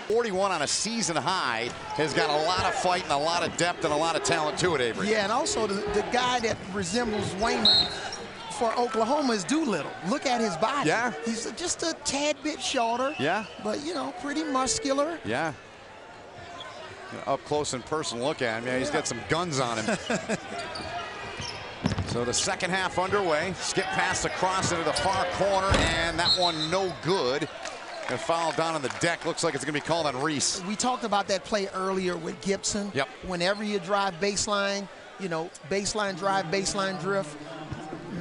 41 on a season high, has got a lot of fight and a lot of depth and a lot of talent to it, Avery. Yeah, and also the guy that resembles Wayman for Oklahoma is Doolittle. Look at his body. Yeah. He's just a tad bit shorter. Yeah. But, you know, pretty muscular. Yeah. Up close and personal look at him. Yeah, he's got some guns on him. So the second half underway. Skip pass across into the far corner, and that one no good. A foul down on the deck. Looks like it's going to be called on Reese. We talked about that play earlier with Gibson. Yep. Whenever you drive baseline, you know, baseline drive, baseline drift,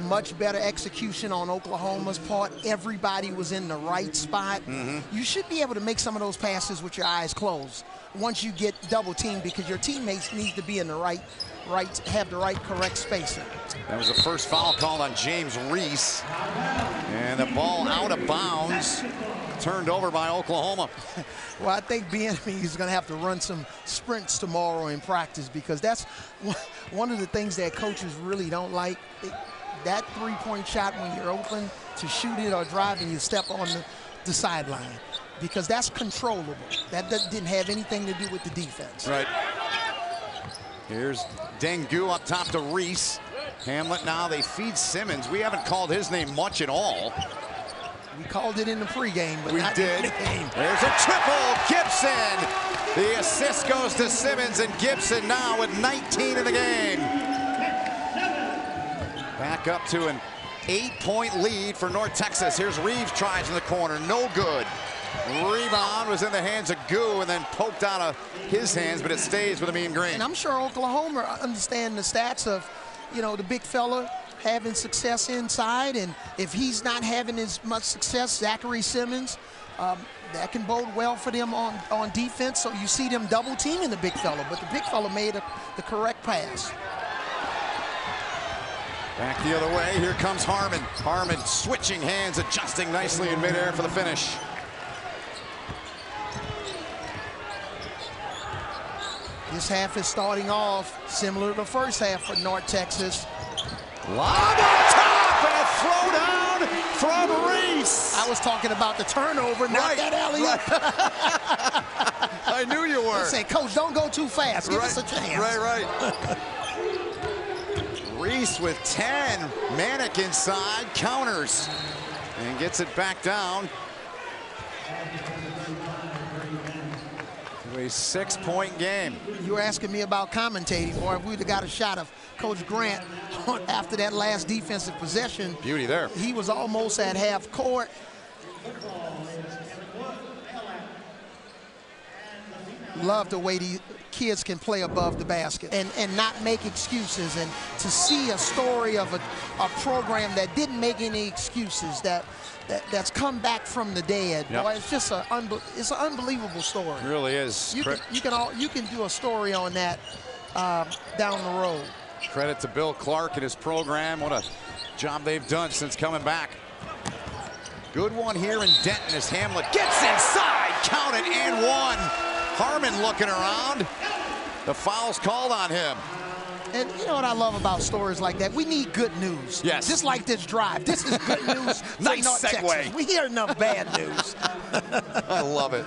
much better execution on Oklahoma's part. Everybody was in the right spot. You should be able to make some of those passes with your eyes closed once you get double teamed, because your teammates need to be in the have the right correct spacing. That was the first foul called on James Reese. And the ball out of bounds. Turned over by Oklahoma. Well, I think Bieniemy is going to have to run some sprints tomorrow in practice, because that's one of the things that coaches really don't like. That three-point shot when you're open to shoot it or drive and you step on the sideline, because that's controllable. That didn't have anything to do with the defense. Right. Here's Dengu up top to Reese. Hamlet now, they feed Simmons. We haven't called his name much at all. We called it in the pregame, but we not did. in the game. There's a triple, Gibson. The assist goes to Simmons, and Gibson now with 19 in the game. Back up to an 8-point lead for North Texas. Here's Reeves, tries in the corner, no good. Rebound was in the hands of Goo and then poked out of his hands, but it stays with the Mean Green. And I'm sure Oklahoma understand the stats of, you know, the big fella having success inside, and if he's not having as much success, Zachary Simmons, that can bode well for them on defense. So you see them double teaming the big fella, but the big fella made the correct pass. Back the other way. Here comes Harmon. Harmon switching hands, adjusting nicely in midair for the finish. This half is starting off similar to the first half for North Texas. Lob on top and a throwdown from Reese. I was talking about the turnover, not that alley-oop. I knew you were. Say, Coach, don't go too fast. Give us a chance. Right. Reese with 10. Manek inside, counters, and gets it back down. A 6-point game. You were asking me about commentating, or if we'd have got a shot of Coach Grant after that last defensive possession. Beauty there. He was almost at half court. Love the way the kids can play above the basket and not make excuses, and to see a story of a program that didn't make any excuses, that's come back from the dead. Yep. Boy, it's just it's an unbelievable story. It really is. You can do a story on that down the road. Credit to Bill Clark and his program. What a job they've done since coming back. Good one here in Denton as Hamlet gets inside, count it, and one. Harmon looking around. The foul's called on him. And you know what I love about stories like that? We need good news. Yes. Just like this drive. This is good news. Nice North segue. Texas. We hear enough bad news. I love it.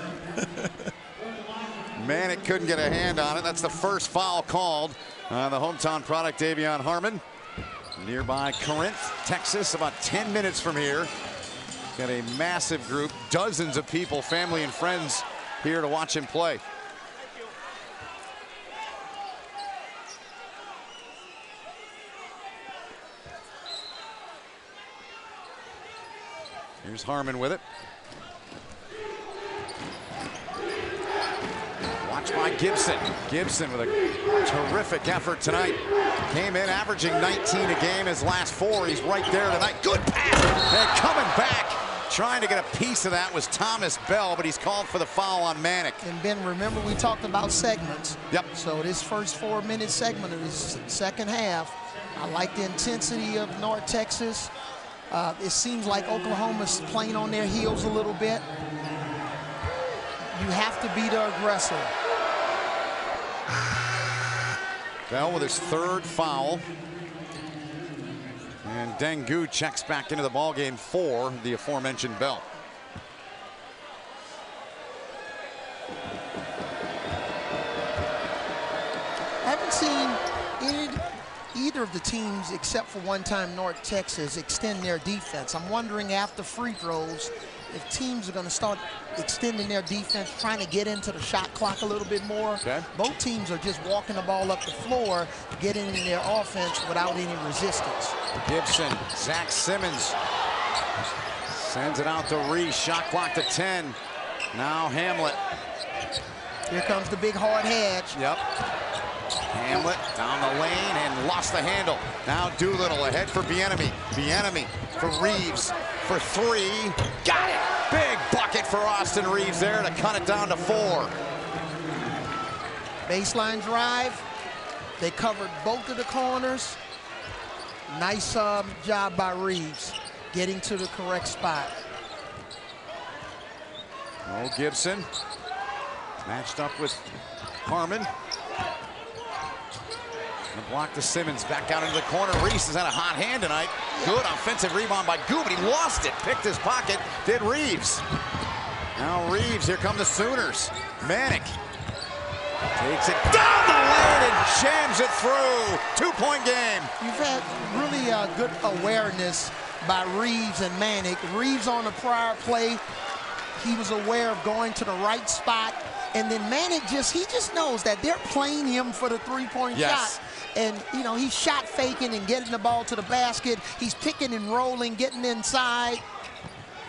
Manek couldn't get a hand on it. That's the first foul called on the hometown product, Davion Harmon. Nearby Corinth, Texas, about 10 minutes from here. Got a massive group, dozens of people, family and friends here to watch him play. Here's Harmon with it. Watch by Gibson. Gibson with a terrific effort tonight. Came in averaging 19 a game his last 4. He's right there tonight. Good pass. And coming back, trying to get a piece of that was Thomas Bell, but he's called for the foul on Manek. And Ben, remember we talked about segments. Yep. So this first 4-minute segment of this second half, I like the intensity of North Texas. It seems like Oklahoma's playing on their heels a little bit. You have to be the aggressor. Bell with his 3rd foul. And Dengu checks back into the ballgame for the aforementioned Bell. I haven't seen either of the teams, except for one time North Texas, extend their defense. I'm wondering after free throws if teams are going to start extending their defense, trying to get into the shot clock a little bit more. Okay. Both teams are just walking the ball up the floor, getting in their offense without any resistance. Gibson, Zach Simmons sends it out to Reese. Shot clock to 10. Now Hamlet. Here comes the big hard hedge. Yep. Hamlet down the lane and lost the handle. Now Doolittle ahead for Bieniemy. Bieniemy for Reeves for 3. Got it. Big bucket for Austin Reeves there to cut it down to 4. Baseline drive. They covered both of the corners. Nice job by Reeves getting to the correct spot. Oh, Gibson matched up with Harmon. And block to Simmons, back out into the corner. Reese has had a hot hand tonight. Good offensive rebound by Goo, but he lost it. Picked his pocket, did Reeves. Now Reeves, here come the Sooners. Manek takes it down the lane and jams it through. 2-point game. You've had really good awareness by Reeves and Manek. Reeves on the prior play, he was aware of going to the right spot. And then Manek he just knows that they're playing him for the 3-point shot. And, you know, he's shot faking and getting the ball to the basket. He's picking and rolling, getting inside.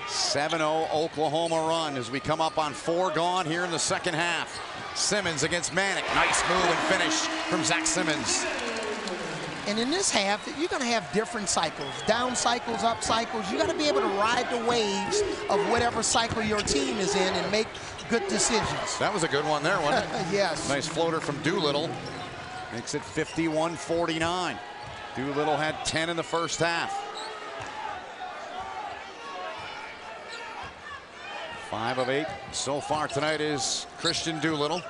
7-0 Oklahoma run as we come up on 4 gone here in the second half. Simmons against Manek. Nice move and finish from Zach Simmons. And in this half, you're going to have different cycles. Down cycles, up cycles. You got to be able to ride the waves of whatever cycle your team is in and make good decisions. That was a good one there, wasn't it? Yes. Nice floater from Doolittle. Makes it 51-49. Doolittle had 10 in the first half. 5 of 8 so far tonight is Christian Doolittle.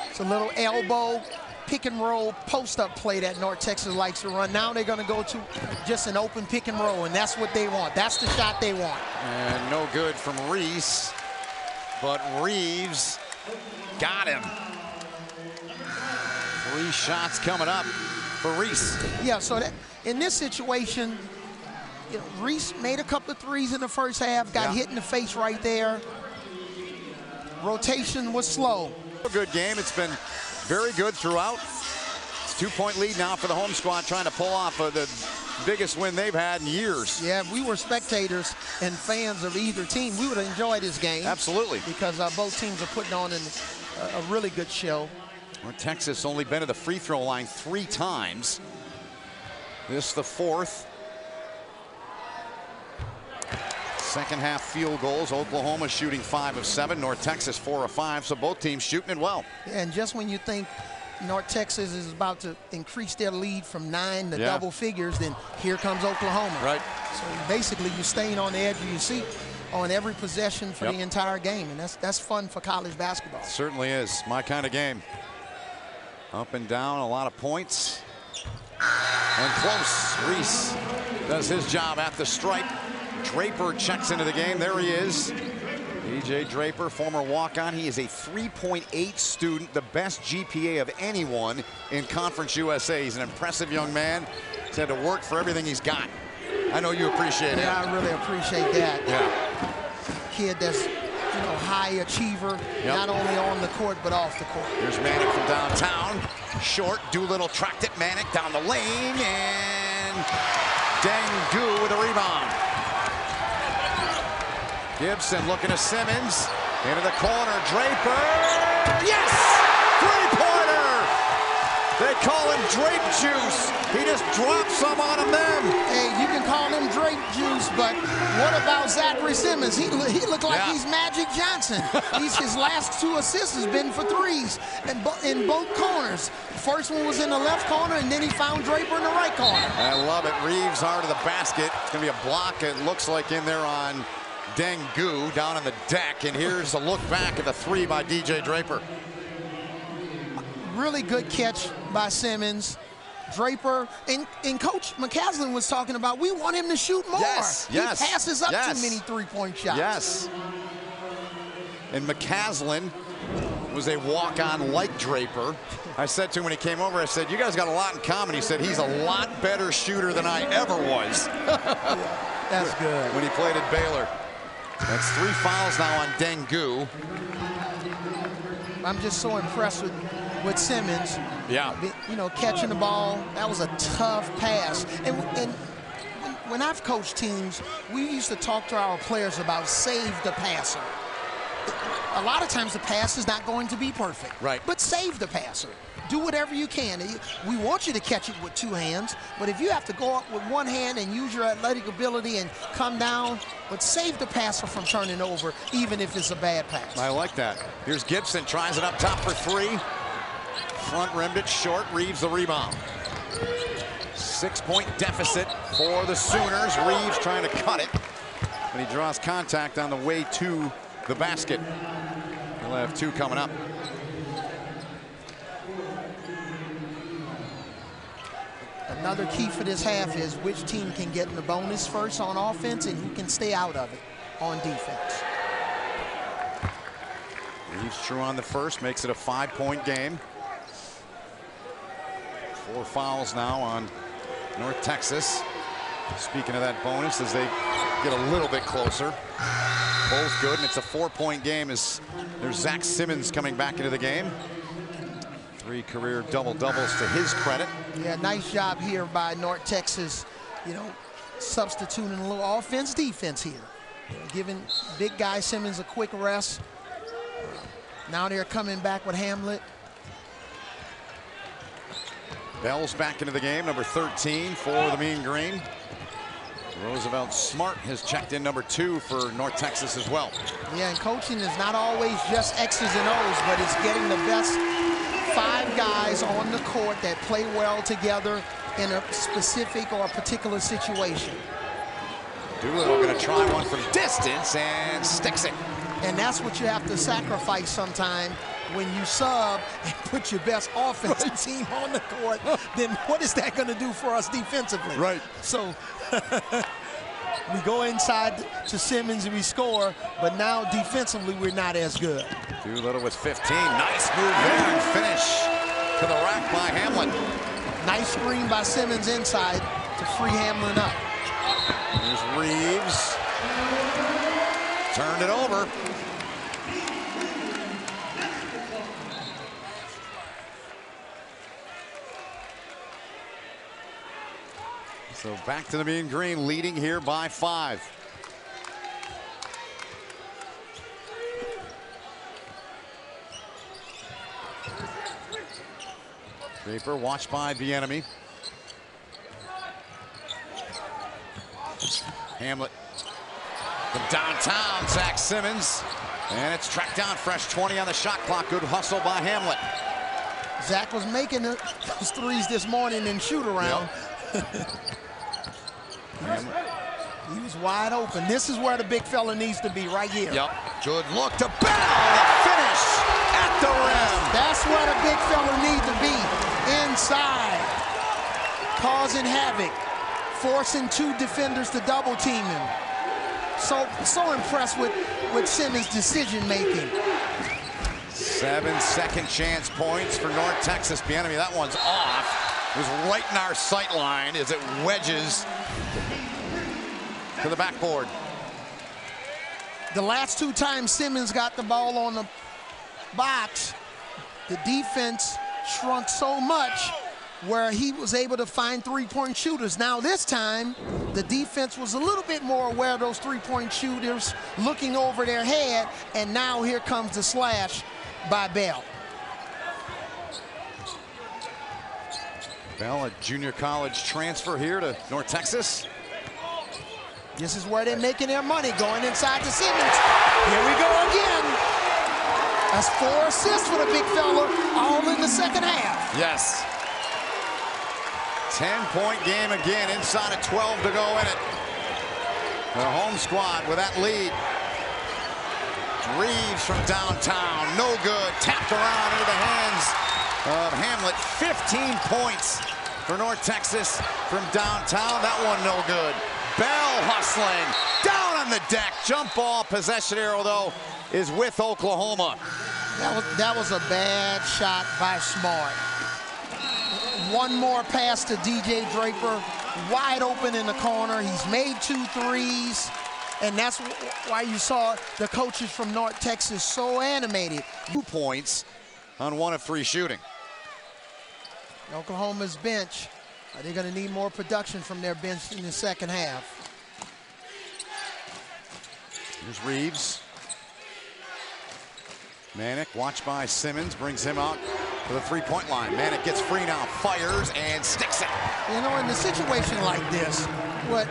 It's a little elbow, pick and roll, post-up play that North Texas likes to run. Now they're going to go to just an open pick and roll, and that's what they want. That's the shot they want. And no good from Reese, but Reeves got him. 3 shots coming up for Reese. Yeah, so that in this situation, you know, Reese made a couple of threes in the first half, got hit in the face right there. Rotation was slow. A good game. It's been very good throughout. It's a 2-point lead now for the home squad, trying to pull off the biggest win they've had in years. Yeah, if we were spectators and fans of either team, we would enjoy this game. Absolutely. Because both teams are putting on a really good show. North Texas only been to the free throw line 3 times. This the 4th. Second half field goals. Oklahoma shooting 5 of 7. North Texas 4 of 5. So both teams shooting it well. And just when you think North Texas is about to increase their lead from 9 to double figures, then here comes Oklahoma. Right. So basically you're staying on the edge of your seat on every possession for the entire game. And that's fun for college basketball. Certainly is. My kind of game. Up and down, a lot of points. And close. Reese does his job at the stripe. Draper checks into the game. There he is. DJ Draper, former walk-on. He is a 3.8 student, the best GPA of anyone in Conference USA. He's an impressive young man. He's had to work for everything he's got. I know you appreciate it. Yeah, I really appreciate that. Yeah. Kid that's, you know, high achiever, not only on the court, but off the court. Here's Manick from downtown. Short, Doolittle tracked it. Manick down the lane, and Dangu with a rebound. Gibson looking to Simmons. Into the corner, Draper. Yes! Three-pointer! They call him Drape Juice. He just dropped some on him then. Hey, you can call him Drape Juice, but what about Zachary Simmons? He looked like he's Magic Johnson. His last 2 assists has been for threes in both corners. First one was in the left corner, and then he found Draper in the right corner. I love it. Reeves hard to the basket. It's going to be a block, it looks like, in there on Dangu down on the deck, and here's a look back at the 3 by DJ Draper. Really good catch by Simmons. Draper and Coach McCaslin was talking about, we want him to shoot more. Yes, he passes up too many 3-point shots. Yes. And McCaslin was a walk-on like Draper. I said to him when he came over, I said, you guys got a lot in common. He said, he's a lot better shooter than I ever was. That's good. When he played at Baylor. That's 3 fouls now on Dangu. I'm just so impressed with Simmons. Yeah. You know, catching the ball. That was a tough pass. And when I've coached teams, we used to talk to our players about save the passer. A lot of times the pass is not going to be perfect. Right. But save the passer. Do whatever you can. We want you to catch it with 2 hands, but if you have to go up with 1 hand and use your athletic ability and come down, but save the passer from turning over, even if it's a bad pass. I like that. Here's Gibson, tries it up top for 3. Front rimmed it short, Reeves the rebound. 6-point deficit for the Sooners. Reeves trying to cut it, but he draws contact on the way to the basket. He'll have 2 coming up. Another key for this half is which team can get in the bonus first on offense and who can stay out of it on defense. Reeves true on the first, makes it a 5-point game. 4 fouls now on North Texas. Speaking of that bonus, as they get a little bit closer. Both good, and it's a 4-point game as there's Zach Simmons coming back into the game. 3 career double-doubles to his credit. Yeah, nice job here by North Texas, you know, substituting a little offense-defense here. Giving big guy Simmons a quick rest. Now they're coming back with Hamlet. Bell's back into the game, number 13 for the Mean Green. Roosevelt Smart has checked in number 2 for North Texas as well. Yeah, and coaching is not always just X's and O's, but it's getting the best 5 guys on the court that play well together in a specific or a particular situation. Doolittle going to try one from distance and sticks it. And that's what you have to sacrifice sometime when you sub and put your best offensive team on the court. Then what is that going to do for us defensively? Right. So we go inside to Simmons and we score, but now defensively we're not as good. Doolittle with 15. Nice move there and finish to the rack by Hamlin. Nice screen by Simmons inside to free Hamlin up. Here's Reeves. Turned it over. So back to the Mean Green, leading here by 5. Draper watched by Bieniemy. Hamlet from downtown, Zach Simmons. And it's tracked down, fresh 20 on the shot clock. Good hustle by Hamlet. Zach was making those threes this morning in shoot around. Yep. He was wide open. This is where the big fella needs to be, right here. Yep. Good look to Bell. The finish at the rim. That's where the big fella needs to be. Inside. Causing havoc. Forcing 2 defenders to double team him. So impressed with Simmons' decision making. 7 second chance points for North Texas. Bieniemy, that one's off. It was right in our sight line as it wedges to the backboard. The last 2 times Simmons got the ball on the box, the defense shrunk so much where he was able to find 3-point shooters. Now this time, the defense was a little bit more aware of those 3-point shooters, looking over their head, and now here comes the slash by Bell. Bell, a junior college transfer here to North Texas. This is where they're making their money, going inside to Simmons. Here we go again. That's 4 assists for the big fella, all in the second half. Yes. 10-point game again, inside of 12 to go in it. The home squad with that lead. Reeves from downtown, no good. Tapped around into the hands of Hamlet. 15 points for North Texas from downtown. That one no good. Bell hustling, down on the deck. Jump ball, possession arrow though is with Oklahoma. That was a bad shot by Smart. One more pass to DJ Draper, wide open in the corner. He's made 2 threes, and that's why you saw the coaches from North Texas so animated. 2 points on 1 of 3 shooting. Oklahoma's bench, are they going to need more production from their bench in the second half? Here's Reeves. Manek, watched by Simmons, brings him out to the 3-point line. Manek gets free now, fires and sticks it. You know, in a situation like this, what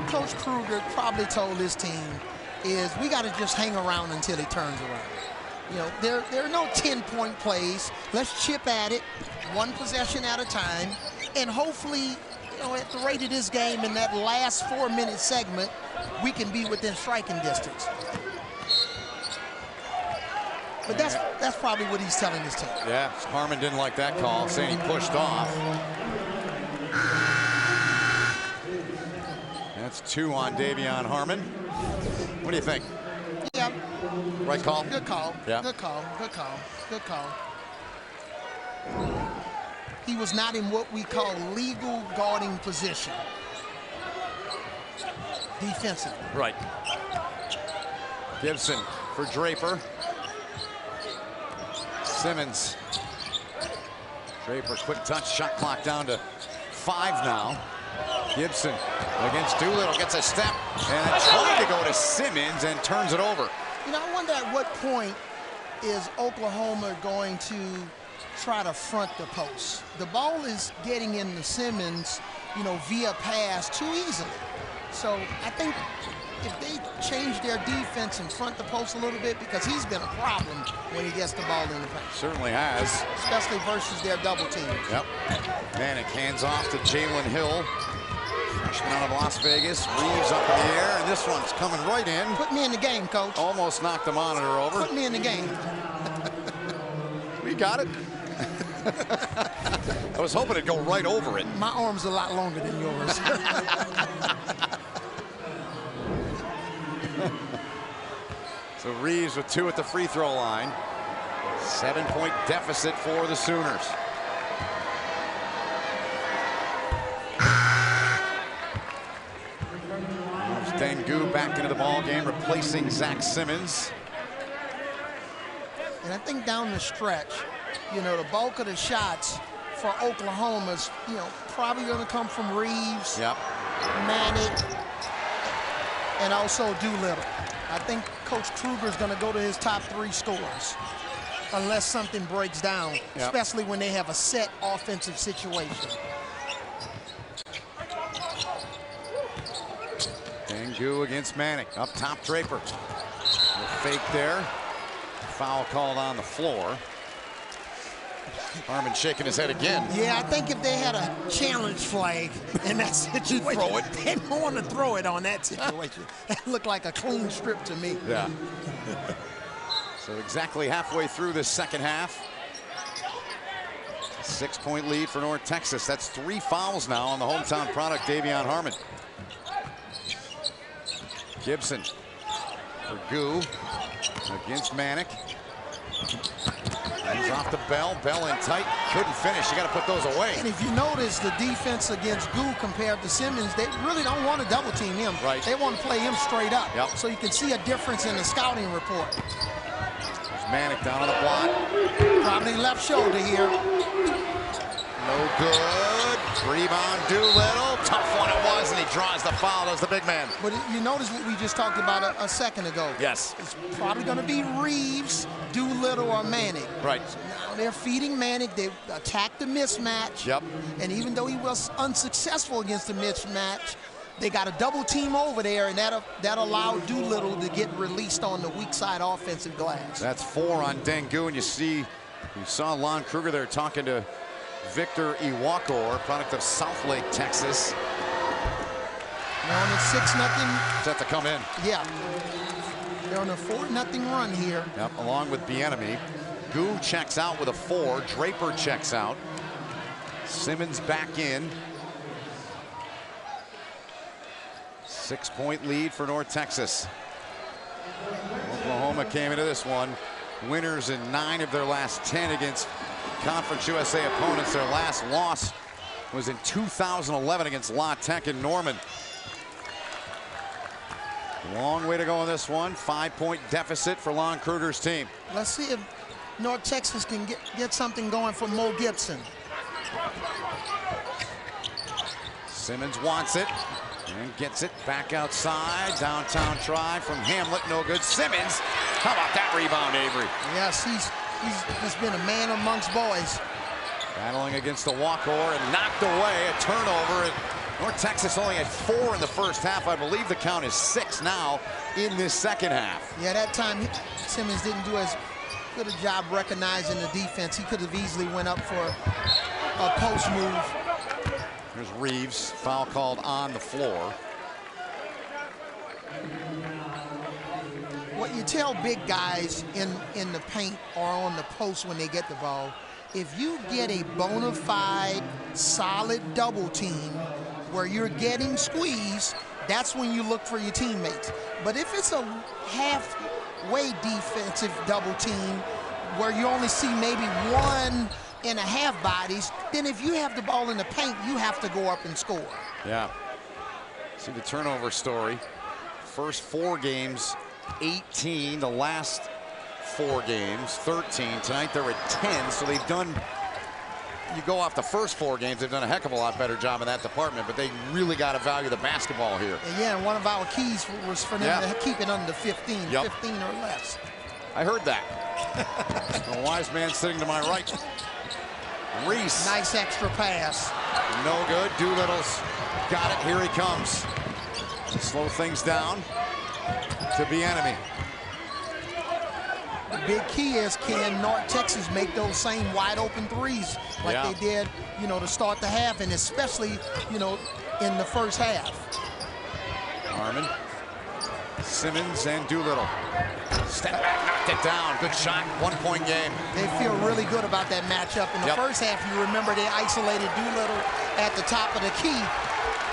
Coach Kruger probably told his team is we got to just hang around until he turns around. You know, there are no 10-point plays. Let's chip at it, 1 possession at a time, and hopefully, you know, at the rate of this game in that last 4-minute segment, we can be within striking distance. But that's probably what he's telling his team. Yeah, Harmon didn't like that call, saying he pushed off. That's 2 on Davion Harmon. What do you think? Yeah. Right call? Good call. Yeah. Good call. Good call. Good call. He was not in what we call legal guarding position. Defensively. Right. Gibson for Draper. Simmons. Draper, quick touch, shot clock down to 5 now. Gibson against Doolittle, gets a step, and trying to go to Simmons and turns it over. You know, I wonder at what point is Oklahoma going to try to front the post? The ball is getting into Simmons, you know, via pass too easily. So I think if they change their defense and front the post a little bit, because he's been a problem when he gets the ball in the paint. Certainly has. Especially versus their double team. Yep. Manek hands off to Jalen Hill. Freshman out of Las Vegas. Reeves up in the air, and this one's coming right in. Put me in the game, Coach. Almost knocked the monitor over. Put me in the game. We got it. I was hoping it'd go right over it. My arm's a lot longer than yours. So Reeves with 2 at the free throw line. 7-point deficit for the Sooners. Moves Dengu back into the ball game, replacing Zach Simmons. And I think down the stretch, you know, the bulk of the shots for Oklahoma's, you know, probably going to come from Reeves, Yep. Manek, and also Doolittle. I think Coach Kruger's going to go to his top 3 scorers unless something breaks down, Yep. especially when they have a set offensive situation. Dengu against Manek. Up top, Draper. The fake there. Foul called on the floor. Harmon shaking his head again. Yeah, I think if they had a challenge flag in that situation, throw it. they don't want to throw it on that situation. That looked like a clean strip to me. Yeah. So exactly halfway through this second half. 6-point lead for North Texas. That's 3 fouls now on the hometown product, Davion Harmon. Gibson for Goo against Manek. He's off to Bell. Bell in tight. Couldn't finish. You got to put those away. And if you notice the defense against Goo compared to Simmons, they really don't want to double team him. Right. They want to play him straight up. Yep. So you can see a difference in the scouting report. There's Manek down on the block. Probably left shoulder here. No good. Rebound, Doolittle. Tough one it was, and he draws the foul as the big man. But you notice what we just talked about a second ago. Yes. It's probably going to be Reeves, Doolittle, or Manek. Right. Now they're feeding Manek. They attacked the mismatch. Yep. And even though he was unsuccessful against the mismatch, they got a double team over there, and that allowed Doolittle to get released on the weak side offensive glass. That's 4 on Dengu, and you saw Lon Kruger there talking to Victor Iwakor, product of Southlake, Texas. They're on a 6-0. Set to come in. Yeah. They're on a 4-0 run here. Yep, along with Bieniemy. Goo checks out with a 4. Draper checks out. Simmons back in. 6-point lead for North Texas. Oklahoma came into this one winners in 9 of their last 10 against Conference USA opponents. Their last loss was in 2011 against La Tech in Norman. Long way to go in this one. 5-point deficit for Lon Kruger's team. Let's see if North Texas can get something going for Mo Gibson. Simmons wants it and gets it back outside. Downtown try from Hamlet, no good. Simmons, how about that rebound, Avery? Yes, he's been a man amongst boys. Battling against the Walkor and knocked away. A turnover. And North Texas only had 4 in the first half. I believe the count is 6 now in this second half. Yeah, that time Simmons didn't do as good a job recognizing the defense. He could have easily went up for a post move. There's Reeves, foul called on the floor. What you tell big guys in the paint or on the post when they get the ball, if you get a bona fide, solid double team where you're getting squeezed, that's when you look for your teammates. But if it's a halfway defensive double team where you only see maybe 1.5 bodies, then if you have the ball in the paint, you have to go up and score. Yeah. See the turnover story. First 4 games, 18. The last 4 games, 13. Tonight they're at 10, so they've done, you go off the first 4 games, they've done a heck of a lot better job in that department, but they really got to value the basketball here. And yeah, and one of our keys was for them to keep it under 15, Yep. 15 or less. I heard that. A wise man sitting to my right. Reese. Nice extra pass. No good. Doolittle's got it. Here he comes. To slow things down. to Bieniemy. The big key is, can North Texas make those same wide open threes like they did, you know, to start the half, and especially, you know, in the first half. Harmon, Simmons, and Doolittle. Step back, knocked it down. Good shot, 1-point game. They feel really good about that matchup. In the first half, you remember they isolated Doolittle at the top of the key.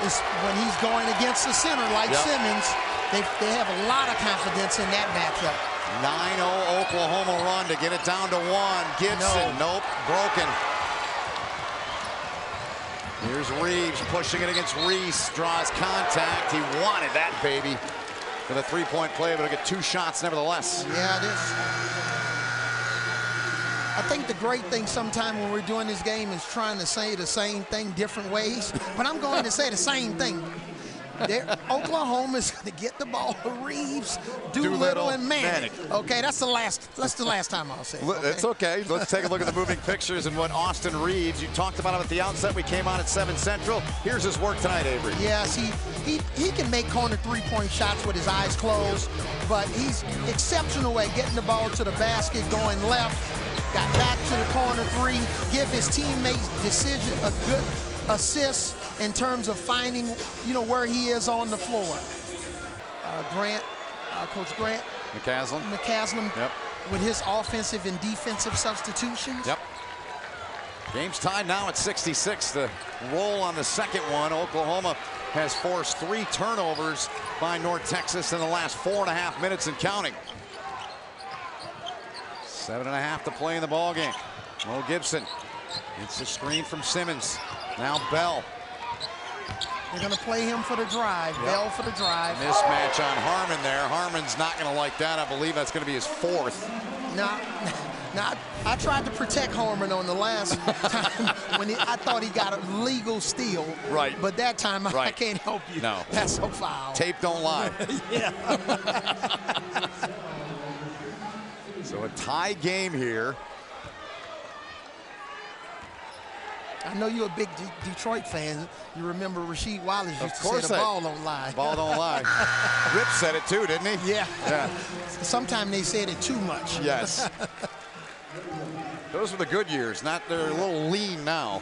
Is when he's going against the center like Simmons, they have a lot of confidence in that matchup. 9-0 Oklahoma run to get it down to 1. Gibson, nope, broken. Here's Reeves pushing it against Reese, draws contact. He wanted that, baby, for the three-point play, but he'll get 2 shots nevertheless. Yeah, it is. I think the great thing sometime when we're doing this game is trying to say the same thing different ways, but I'm going to say the same thing. Oklahoma's going to get the ball to Reeves, Doolittle, and Manek. Okay, that's the last time I'll say it. Okay? It's okay. Let's take a look at the moving pictures and what Austin Reeves, you talked about him at the outset. We came on at 7 Central. Here's his work tonight, Avery. Yes, he can make corner three-point shots with his eyes closed, but he's exceptional at getting the ball to the basket, going left, got back to the corner three, give his teammates a good assist in terms of finding, you know, where he is on the floor. Coach Grant McCasland with his offensive and defensive substitutions. Game's tied now at 66. The roll on the second one. Oklahoma has forced 3 turnovers by North Texas in the last 4.5 minutes and counting. 7.5 to play in the ball game. Mo Gibson. It's a screen from Simmons. Now Bell. They're going to play him for the drive. Bell for the drive. Mismatch on Harmon there. Harmon's not going to like that. I believe that's going to be his 4th. Now, I tried to protect Harmon on the last time when I thought he got a legal steal. Right. But that time I can't help you. No. That's so foul. Tape don't lie. So a tie game here. I know you're a big Detroit fan. You remember Rasheed Wallace used to say the ball don't lie. Ball don't lie. Rip said it too, didn't he? Yeah. Sometimes they said it too much. Yes. Those were the good years. They're a little lean now.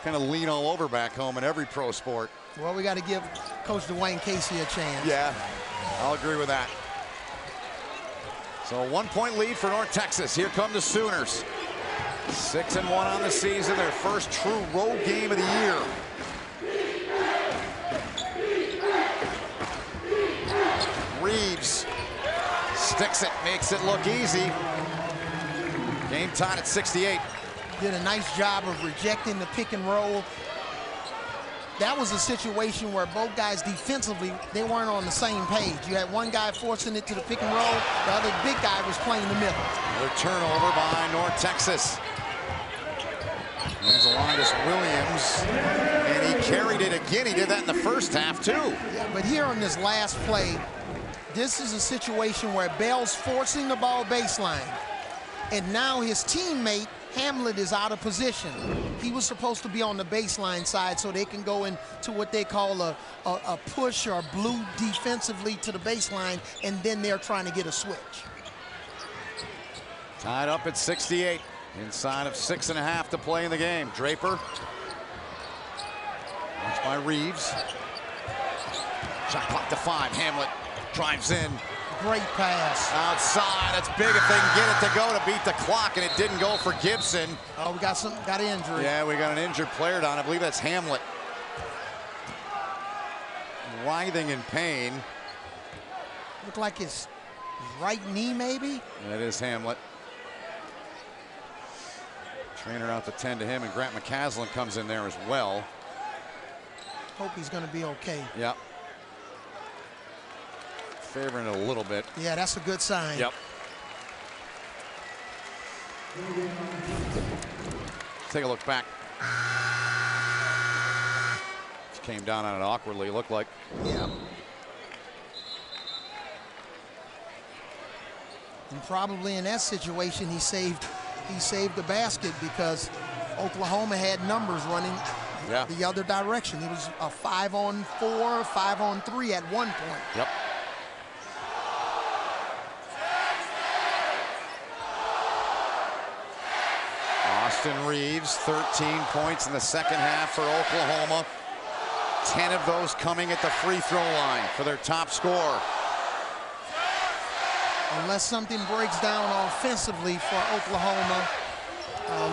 Kind of lean all over back home in every pro sport. Well, we got to give Coach Dwayne Casey a chance. Yeah, I'll agree with that. So a 1-point lead for North Texas. Here come the Sooners. 6-1 on the season, their first true road game of the year. Reeves sticks it, makes it look easy. Game tied at 68. Did a nice job of rejecting the pick and roll. That was a situation where both guys defensively, they weren't on the same page. You had one guy forcing it to the pick and roll, the other big guy was playing the middle. Another turnover by North Texas. There's Linus Williams, and he carried it again. He did that in the first half, too. Yeah, but here on this last play, this is a situation where Bell's forcing the ball baseline, and now his teammate, Hamlet, is out of position. He was supposed to be on the baseline side so they can go into what they call a push or a blue defensively to the baseline, and then they're trying to get a switch. Tied up at 68. Inside of 6.5 to play in the game. Draper. Watched by Reeves. Shot clock to 5. Hamlet drives in. Great pass. Outside. That's big if they can get it to go to beat the clock, and it didn't go for Gibson. Oh, we got an injury. Yeah, we got an injured player down. I believe that's Hamlet. Writhing in pain. Looked like his right knee, maybe? That is Hamlet. Trainer out to 10 to him, and Grant McCasland comes in there as well. Hope he's going to be okay. Yep. Favoring it a little bit. Yeah, that's a good sign. Yep. Take a look back. Just came down on it awkwardly, it looked like. Yeah. And probably in that situation, he saved the basket because Oklahoma had numbers running the other direction. It was a 5-on-4, 5-on-3 at one point. Yep. Austin Reaves, 13 points in the second half for Oklahoma. 10 of those coming at the free throw line for their top scorer. Unless something breaks down offensively for Oklahoma,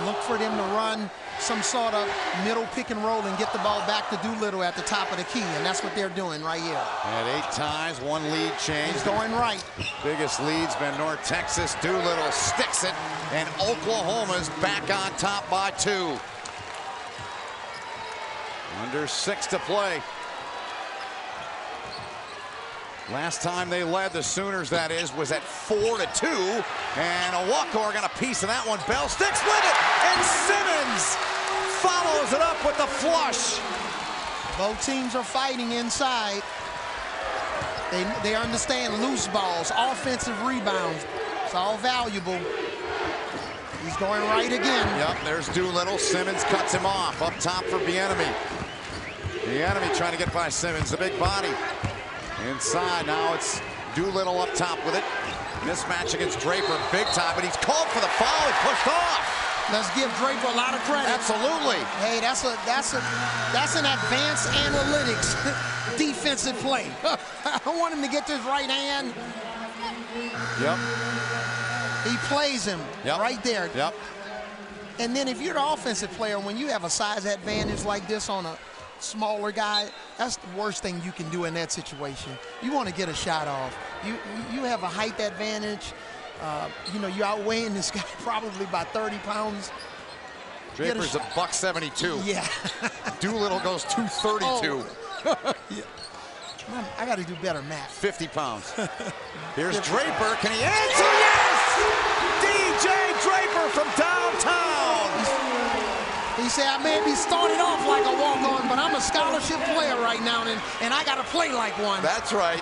look for them to run some sort of middle pick and roll and get the ball back to Doolittle at the top of the key, and that's what they're doing right here. At 8 ties, 1 lead change. He's going right. Biggest lead's been North Texas. Doolittle sticks it, and Oklahoma's back on top by 2. Under 6 to play. Last time they led, the Sooners, that is, was at 4-2. And Awakor got a piece of that one. Bell sticks with it, and Simmons follows it up with the flush. Both teams are fighting inside. They understand loose balls, offensive rebounds. It's all valuable. He's going right again. Yep, there's Doolittle. Simmons cuts him off. Up top for Bieniemy. Bieniemy trying to get by Simmons, the big body. Inside, now it's Doolittle up top with it. Mismatch against Draper, big time, but he's called for the foul. He pushed off. Let's give Draper a lot of credit. Absolutely. Hey, that's an advanced analytics defensive play. I want him to get to his right hand. Yep. He plays him right there. Yep. And then if you're the offensive player, when you have a size advantage like this on a smaller guy, that's the worst thing you can do in that situation. You want to get a shot off. You have a height advantage. You know, you're outweighing this guy probably by 30 pounds. Draper's a $172. Yeah. Doolittle goes 232. Oh. Yeah. I got to do better math. 50 pounds. Here's Draper. Can he answer? Yes! DJ Draper from downtown. He said, I may be started off like a walk-on, but I'm a scholarship player right now, and I got to play like one. That's right.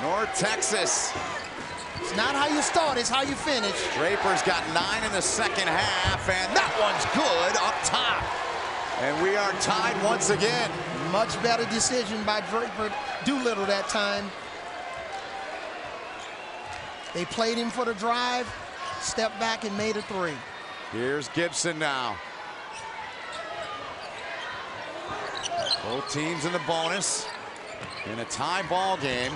North Texas. It's not how you start, it's how you finish. Draper's got 9 in the second half, and that one's good up top. And we are tied once again. Much better decision by Draper. Doolittle that time. They played him for the drive, stepped back and made a 3. Here's Gibson now. Both teams in the bonus in a tie ball game.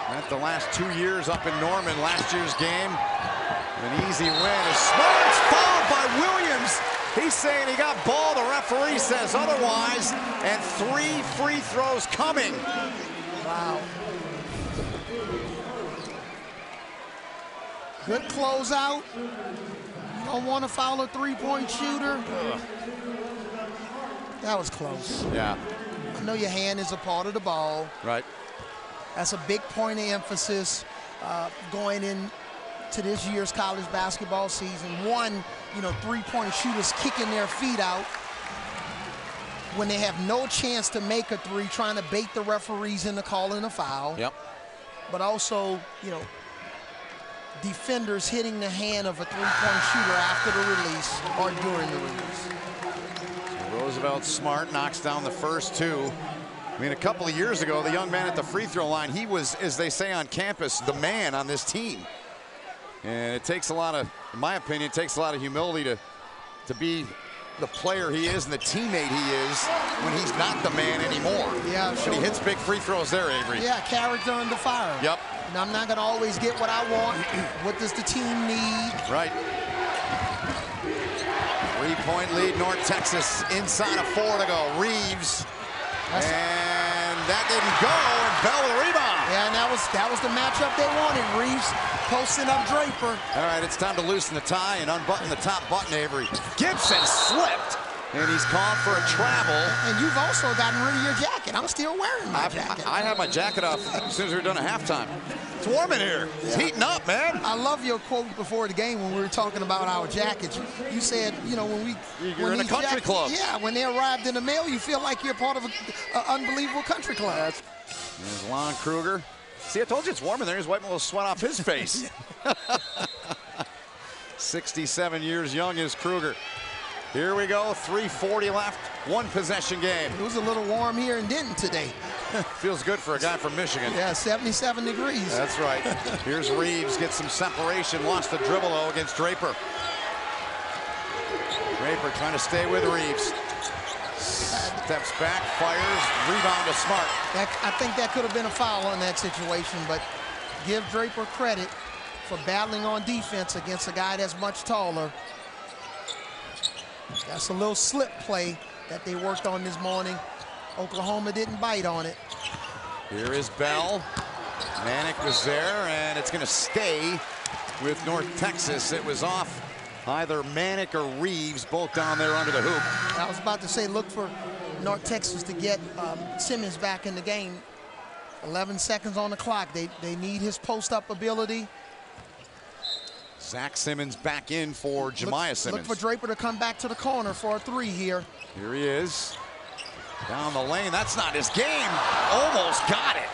At the last 2 years up in Norman, last year's game, an easy win. As Smart's fouled by Williams. He's saying he got ball. The referee says otherwise. And 3 free throws coming. Wow. Good closeout. You don't want to foul a 3-point shooter. That was close. Yeah. I know your hand is a part of the ball. Right. That's a big point of emphasis going into this year's college basketball season. One, you know, 3-point shooters kicking their feet out when they have no chance to make a 3, trying to bait the referees into calling a foul. Yep. But also, you know, defenders hitting the hand of a 3-point shooter after the release or during the release. Roosevelt Smart knocks down the first 2. I mean, a couple of years ago, the young man at the free throw line, he was, as they say on campus, the man on this team. And it takes a lot of, in my opinion, it takes a lot of humility to be the player he is and the teammate he is when he's not the man anymore. Yeah, sure. But he hits big free throws there, Avery. Yeah, character under fire. Yep. And I'm not going to always get what I want. What does the team need? Right. 3-point lead, North Texas inside of 4 to go. Reaves. And that didn't go, and Bell with a rebound. Yeah, and that was the matchup they wanted. Reaves posting up Draper. All right, it's time to loosen the tie and unbutton the top button, Avery. Gibson slipped, and he's called for a travel. And you've also gotten rid of your jacket. I'm still wearing my jacket. I have my jacket off as soon as we were done at halftime. It's warm in here. It's heating up, man. I love your quote before the game when we were talking about our jackets. You said, you know, you're in a country club. Yeah, when they arrived in the mail, you feel like you're part of an unbelievable country club. There's Lon Kruger. See, I told you it's warm in there. He's wiping a little sweat off his face. 67 years young is Kruger. Here we go, 3:40 left, 1 possession game. It was a little warm here in Denton today. Feels good for a guy from Michigan. Yeah, 77 degrees. That's right. Here's Reaves, gets some separation, lost the dribble though against Draper. Draper trying to stay with Reeves. Steps back, fires, rebound to Smart. I think that could have been a foul in that situation, but give Draper credit for battling on defense against a guy that's much taller. That's a little slip play that they worked on this morning. Oklahoma didn't bite on it. Here is Bell. Manek was there, and it's going to stay with North Texas. It was off either Manek or Reeves, both down there under the hoop. I was about to say, look for North Texas to get Simmons back in the game. 11 seconds on the clock. They need his post-up ability. Zach Simmons back in for Jemiah Simmons. Look for Draper to come back to the corner for a three here. Here he is. Down the lane. That's not his game. Almost got it.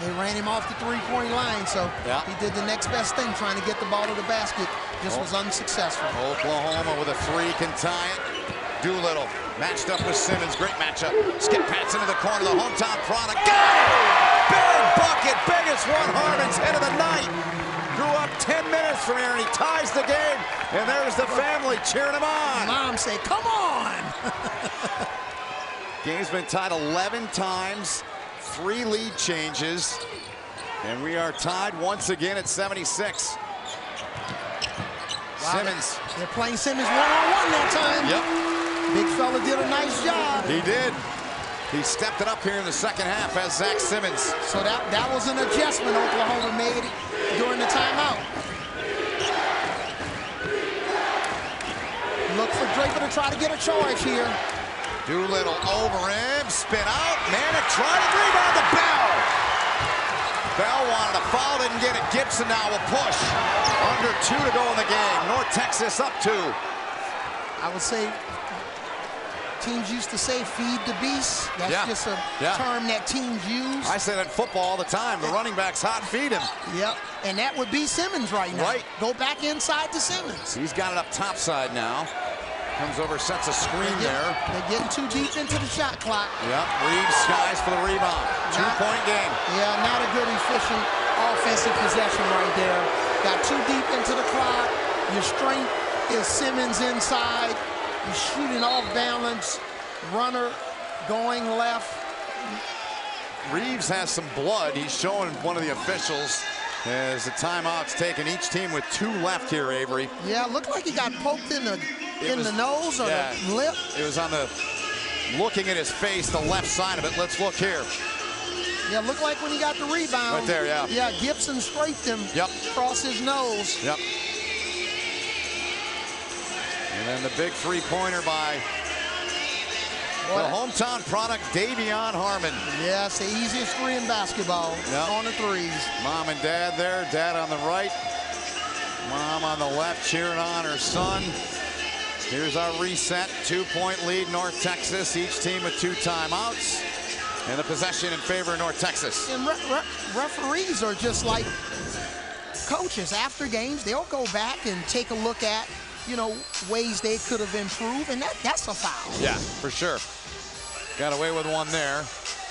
They ran him off the three-point line, so he did the next best thing, trying to get the ball to the basket. Just was unsuccessful. Oklahoma with a three can tie it. Doolittle matched up with Simmons. Great matchup. Skip Pats into the corner. The hometown product. Got it! Big bucket. Biggest one. Harmon's hit of the night. Grew up 10 minutes from here, and he ties the game. And there's the family cheering him on. Mom said, come on. Game's been tied 11 times. 3 lead changes. And we are tied once again at 76. Wow, Simmons. They're playing Simmons one-on-one that time. Yep. Big fella did a nice job. He did. He stepped it up here in the second half as Zach Simmons. So that was an adjustment Oklahoma made during the timeout. Look for Draper to try to get a charge here. Doolittle over him, spin out. Manek trying to rebound to Bell. Bell wanted a foul, didn't get it. Gibson now will push. Under 2 to go in the game. North Texas up 2. I would say teams used to say feed the beast. That's just a term that teams use. I say that in football all the time. The running back's hot, feed him. Yep, and that would be Simmons right now. Right. Go back inside to Simmons. He's got it up top side now. Comes over, sets a screen there. They're getting too deep into the shot clock. Yep, Reeves skies for the rebound. 2-point game. Yeah, not a good, efficient offensive possession right there. Got too deep into the clock. Your strength is Simmons inside. He's shooting off balance. Runner going left. Reeves has some blood. He's showing one of the officials as the timeout's taken. Each team with 2 left here, Avery. Yeah, looked like he got poked in the nose or the lip. It was on the, looking at his face, the left side of it. Let's look here. Yeah, looked like when he got the rebound. Right there, yeah. Yeah, Gibson scraped him across his nose. Yep. And then the big three-pointer by the hometown product, Davion Harmon. Yeah, it's the easiest three in basketball on the threes. Mom and Dad there. Dad on the right. Mom on the left cheering on her son. Here's our reset. 2-point lead, North Texas. Each team with 2 timeouts. And the possession in favor of North Texas. And referees are just like coaches. After games, they'll go back and take a look at, you know, ways they could have improved, and that's a foul. Yeah, for sure. Got away with one there.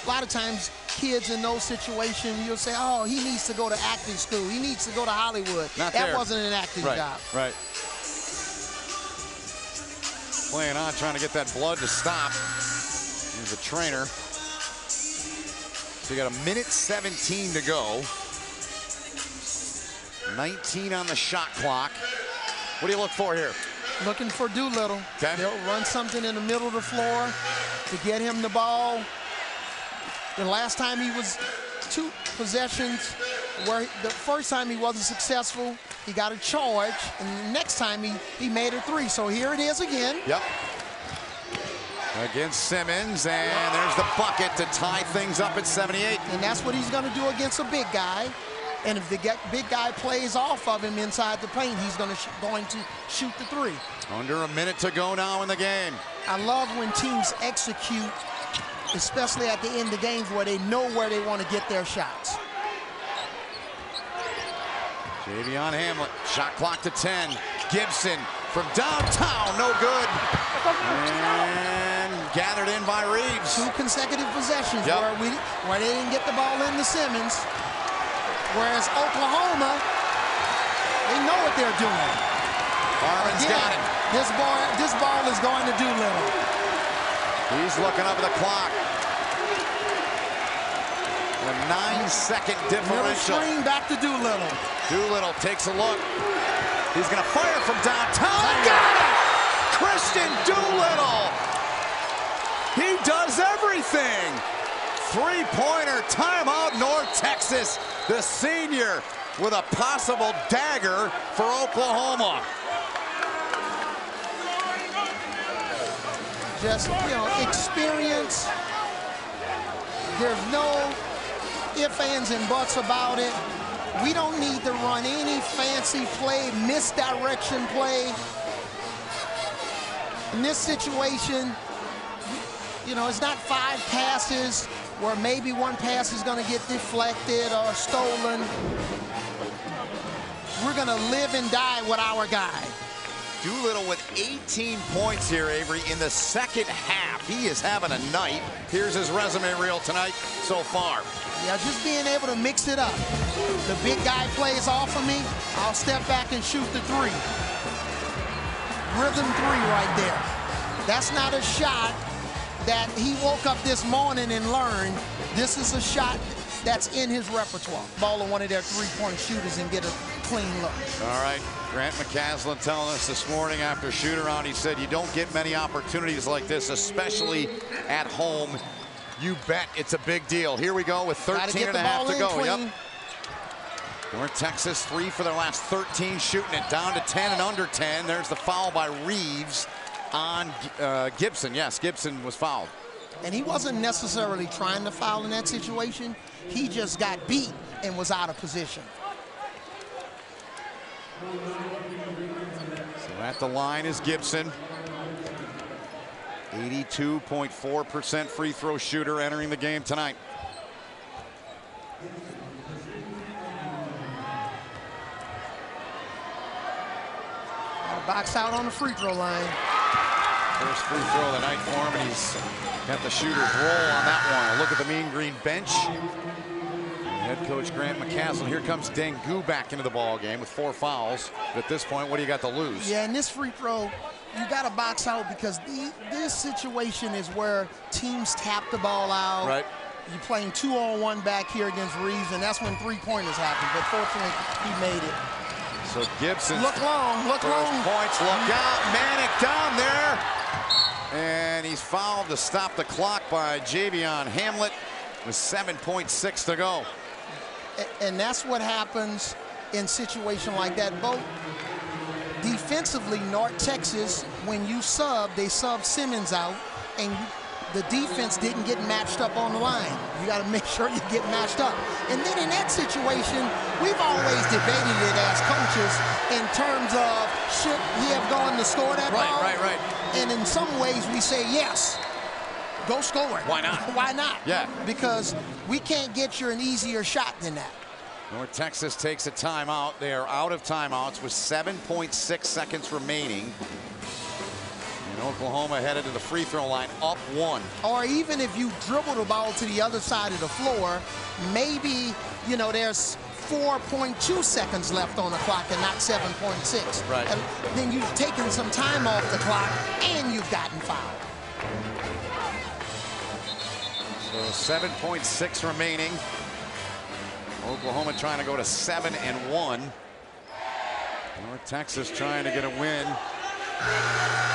A lot of times, kids in those situations, you'll say, oh, he needs to go to acting school. He needs to go to Hollywood. That wasn't an acting job. Right. Playing on, trying to get that blood to stop. Here's the trainer. So you got 1:17 to go. 19 on the shot clock. What do you look for here? Looking for Doolittle. Okay. They'll run something in the middle of the floor to get him the ball. The last time he was 2 possessions where the first time he wasn't successful, he got a charge, and the next time he made a 3. So here it is again. Yep. Against Simmons, and there's the bucket to tie things up at 78. And that's what he's going to do against a big guy. And if the big guy plays off of him inside the paint, he's going to shoot the 3. Under a minute to go now in the game. I love when teams execute, especially at the end of games where they know where they want to get their shots. Javion Hamlet, shot clock to 10. Gibson from downtown, no good. And gathered in by Reeves. 2 consecutive possessions where they didn't get the ball into Simmons. Whereas Oklahoma, they know what they're doing. Harmon's got it. This ball is going to Doolittle. He's looking up at the clock. A 9-second Middle differential. screen back to Doolittle. Doolittle takes a look. He's going to fire from downtown. Got it! Christian Doolittle. He does everything. Three-pointer, timeout, North Texas. The senior with a possible dagger for Oklahoma. Just, experience. There's no ifs, ands, and buts about it. We don't need to run any fancy play, misdirection play. In this situation, it's not 5 passes where maybe one pass is going to get deflected or stolen. We're going to live and die with our guy. Doolittle with 18 points here, Avery, in the second half. He is having a night. Here's his resume reel tonight so far. Yeah, just being able to mix it up. The big guy plays off of me, I'll step back and shoot the 3. Rhythm 3 right there. That's not a shot that he woke up this morning and learned. This is a shot that's in his repertoire. Ball on one of their 3-point shooters and get a clean look. All right, Grant McCasland telling us this morning after shoot-around, he said you don't get many opportunities like this, especially at home. You bet it's a big deal. Here we go with 13 and a half to go. Yep. North Texas 3 for their last 13, shooting it down to 10 and under 10. There's the foul by Reeves on Gibson. Yes, Gibson was fouled. And he wasn't necessarily trying to foul in that situation. He just got beat and was out of position. So at the line is Gibson. 82.4% free throw shooter entering the game tonight. Box out on the free throw line. First free throw of the night for him, and he's got the shooter's roll on that one. Look at the Mean Green bench. Head coach Grant McCasland. Here comes Dengu back into the ball game with 4 fouls. But at this point, what do you got to lose? Yeah, in this free throw, you got to box out because this situation is where teams tap the ball out. Right. You're playing 2-on-1 back here against Reeves, and that's when 3-pointers happen. But fortunately, he made it. So Gibson. Look long, look long. Points, look out. Manick down there. And he's fouled to stop the clock by Javion Hamlet with 7.6 to go. And that's what happens in situation like that. Both defensively, North Texas, when you sub, they sub Simmons out, and the defense didn't get matched up on the line. You got to make sure you get matched up. And then in that situation, we've always debated it as coaches in terms of should he have gone to score that ball? Right. And in some ways, we say yes. Go score it. Why not? Why not? Yeah. Because we can't get you an easier shot than that. North Texas takes a timeout. They are out of timeouts with 7.6 seconds remaining. And Oklahoma headed to the free throw line up 1. Or even if you dribble the ball to the other side of the floor, maybe, there's 4.2 seconds left on the clock and not 7.6. Right. And then you've taken some time off the clock and you've gotten fouled. So 7.6 remaining. Oklahoma trying to go to 7-1. North Texas trying to get a win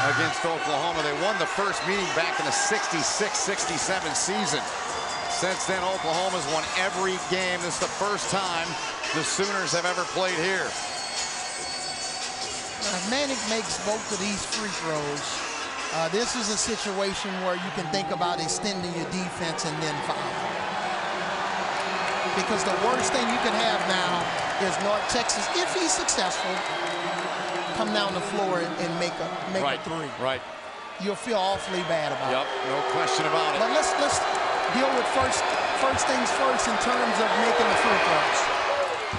against Oklahoma. They won the first meeting back in the 66-67 season. Since then, Oklahoma's won every game. This is the first time the Sooners have ever played here. If Manick makes both of these free throws, this is a situation where you can think about extending your defense and then foul. Because the worst thing you can have now is North Texas, if he's successful, come down the floor and make a 3. Right. You'll feel awfully bad about it. Yep, no question about it. But let's deal with first things first in terms of making the free throws.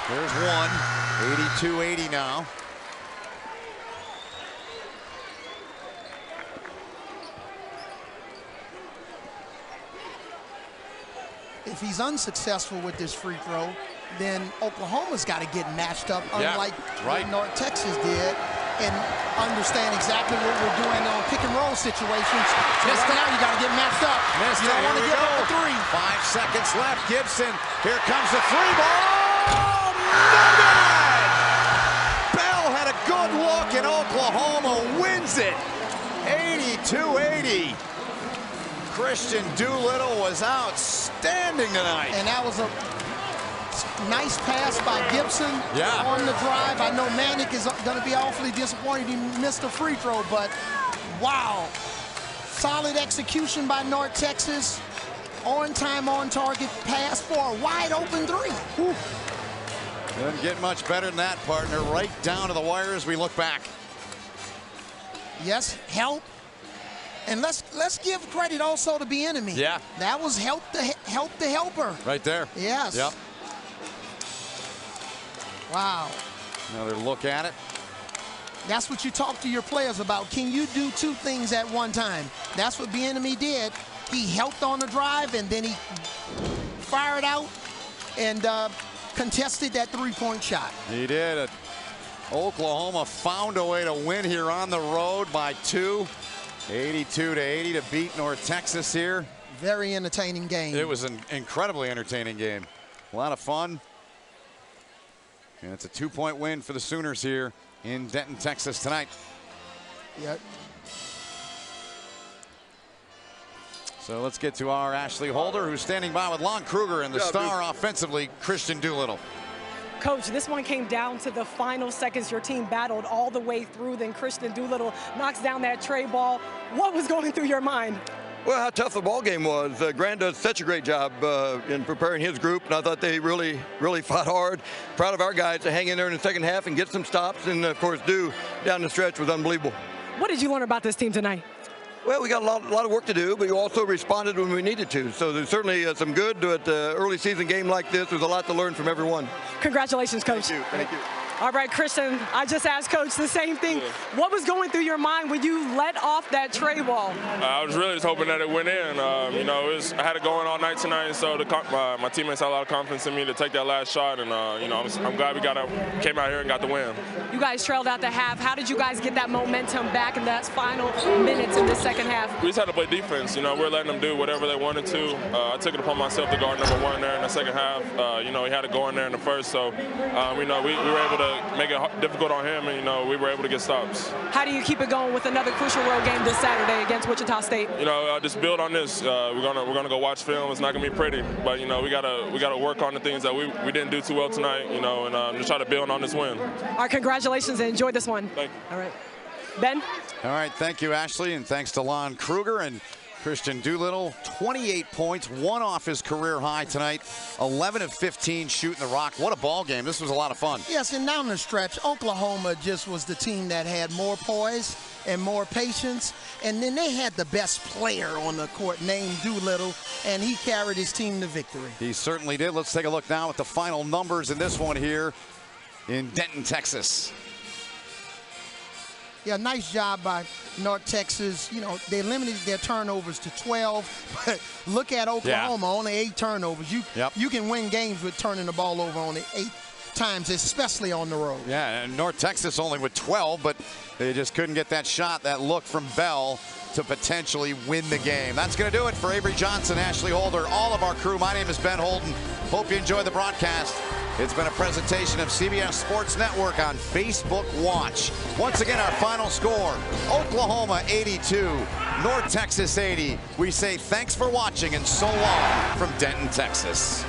There's one. 82-80 now. If he's unsuccessful with this free throw, then Oklahoma's got to get matched up, unlike what North Texas did. and understand exactly what we're doing on pick and roll situations. So right now you got to get matched up. Missed You it. don't want to Here we give up go. the 3. 5 seconds left. Gibson. Here comes the 3 ball. No good! Bell had a good look, and Oklahoma wins it. 82-80. Christian Doolittle was outstanding tonight. And that was a nice pass by Gibson on the drive. I know Manick is going to be awfully disappointed he missed a free throw, but wow. Solid execution by North Texas. On time, on target pass for a wide open 3. Whew. Doesn't get much better than that, partner. Right down to the wire as we look back. Yes, help. And let's give credit also to Bieniemy. Yeah. That was help the helper. Right there. Yes. Yep. Wow. Another look at it. That's what you talk to your players about. Can you do 2 things at one time? That's what Bieniemy did. He helped on the drive, and then he fired out and contested that 3-point shot. He did. Oklahoma found a way to win here on the road by 2. 82-80 to beat North Texas here. Very entertaining game. It was an incredibly entertaining game. A lot of fun. And it's a 2-point win for the Sooners here in Denton, Texas tonight. Yep. So let's get to our Ashley Holder, who's standing by with Lon Kruger and the star offensively, Christian Doolittle. Coach, this one came down to the final seconds. Your team battled all the way through. Then Christian Doolittle knocks down that tray ball. What was going through your mind? Well, how tough the ball game was. Grant does such a great job in preparing his group, and I thought they really fought hard. Proud of our guys to hang in there in the second half and get some stops, and of course, down the stretch was unbelievable. What did you learn about this team tonight? Well, we got a lot of work to do, but we also responded when we needed to. So there's certainly some good at the early season game like this. There's a lot to learn from everyone. Congratulations, Coach. Thank you. Thank you. All right, Christian, I just asked Coach the same thing. Yeah. What was going through your mind when you let off that tray ball? I was really just hoping that it went in. You know, I had it going all night tonight, so my teammates had a lot of confidence in me to take that last shot, and you know, I'm glad we came out here and got the win. You guys trailed out the half. How did you guys get that momentum back in that final minutes in the second half? We just had to play defense. You know, we're letting them do whatever they wanted to. I took it upon myself to guard number 1 there in the second half. You know, he had it going there in the first, so you know, we were able to make it difficult on him, and you know, we were able to get stops. How do you keep it going with another crucial road game this Saturday against Wichita State? You know, just build on this. We're gonna go watch film. It's not gonna be pretty, but you know, we gotta work on the things that we didn't do too well tonight. You know, and just try to build on this win. All right, congratulations and enjoy this one. Thank you. All right, Ben. All right, thank you, Ashley, and thanks to Lon Kruger and Christian Doolittle. 28 points, 1 off his career high tonight. 11 of 15 shooting the rock. What a ball game. This was a lot of fun. Yes, and down the stretch, Oklahoma just was the team that had more poise and more patience. And then they had the best player on the court named Doolittle, and he carried his team to victory. He certainly did. Let's take a look now at the final numbers in this one here in Denton, Texas. Yeah, nice job by North Texas. You know, they limited their turnovers to 12, but look at Oklahoma, only 8 turnovers. You can win games with turning the ball over only 8 times, especially on the road. Yeah, and North Texas only with 12, but they just couldn't get that shot, that look from Bell to potentially win the game. That's going to do it for Avery Johnson, Ashley Holder, all of our crew. My name is Ben Holden. Hope you enjoyed the broadcast. It's been a presentation of CBS Sports Network on Facebook Watch. Once again, our final score, Oklahoma 82, North Texas 80. We say thanks for watching and so long from Denton, Texas.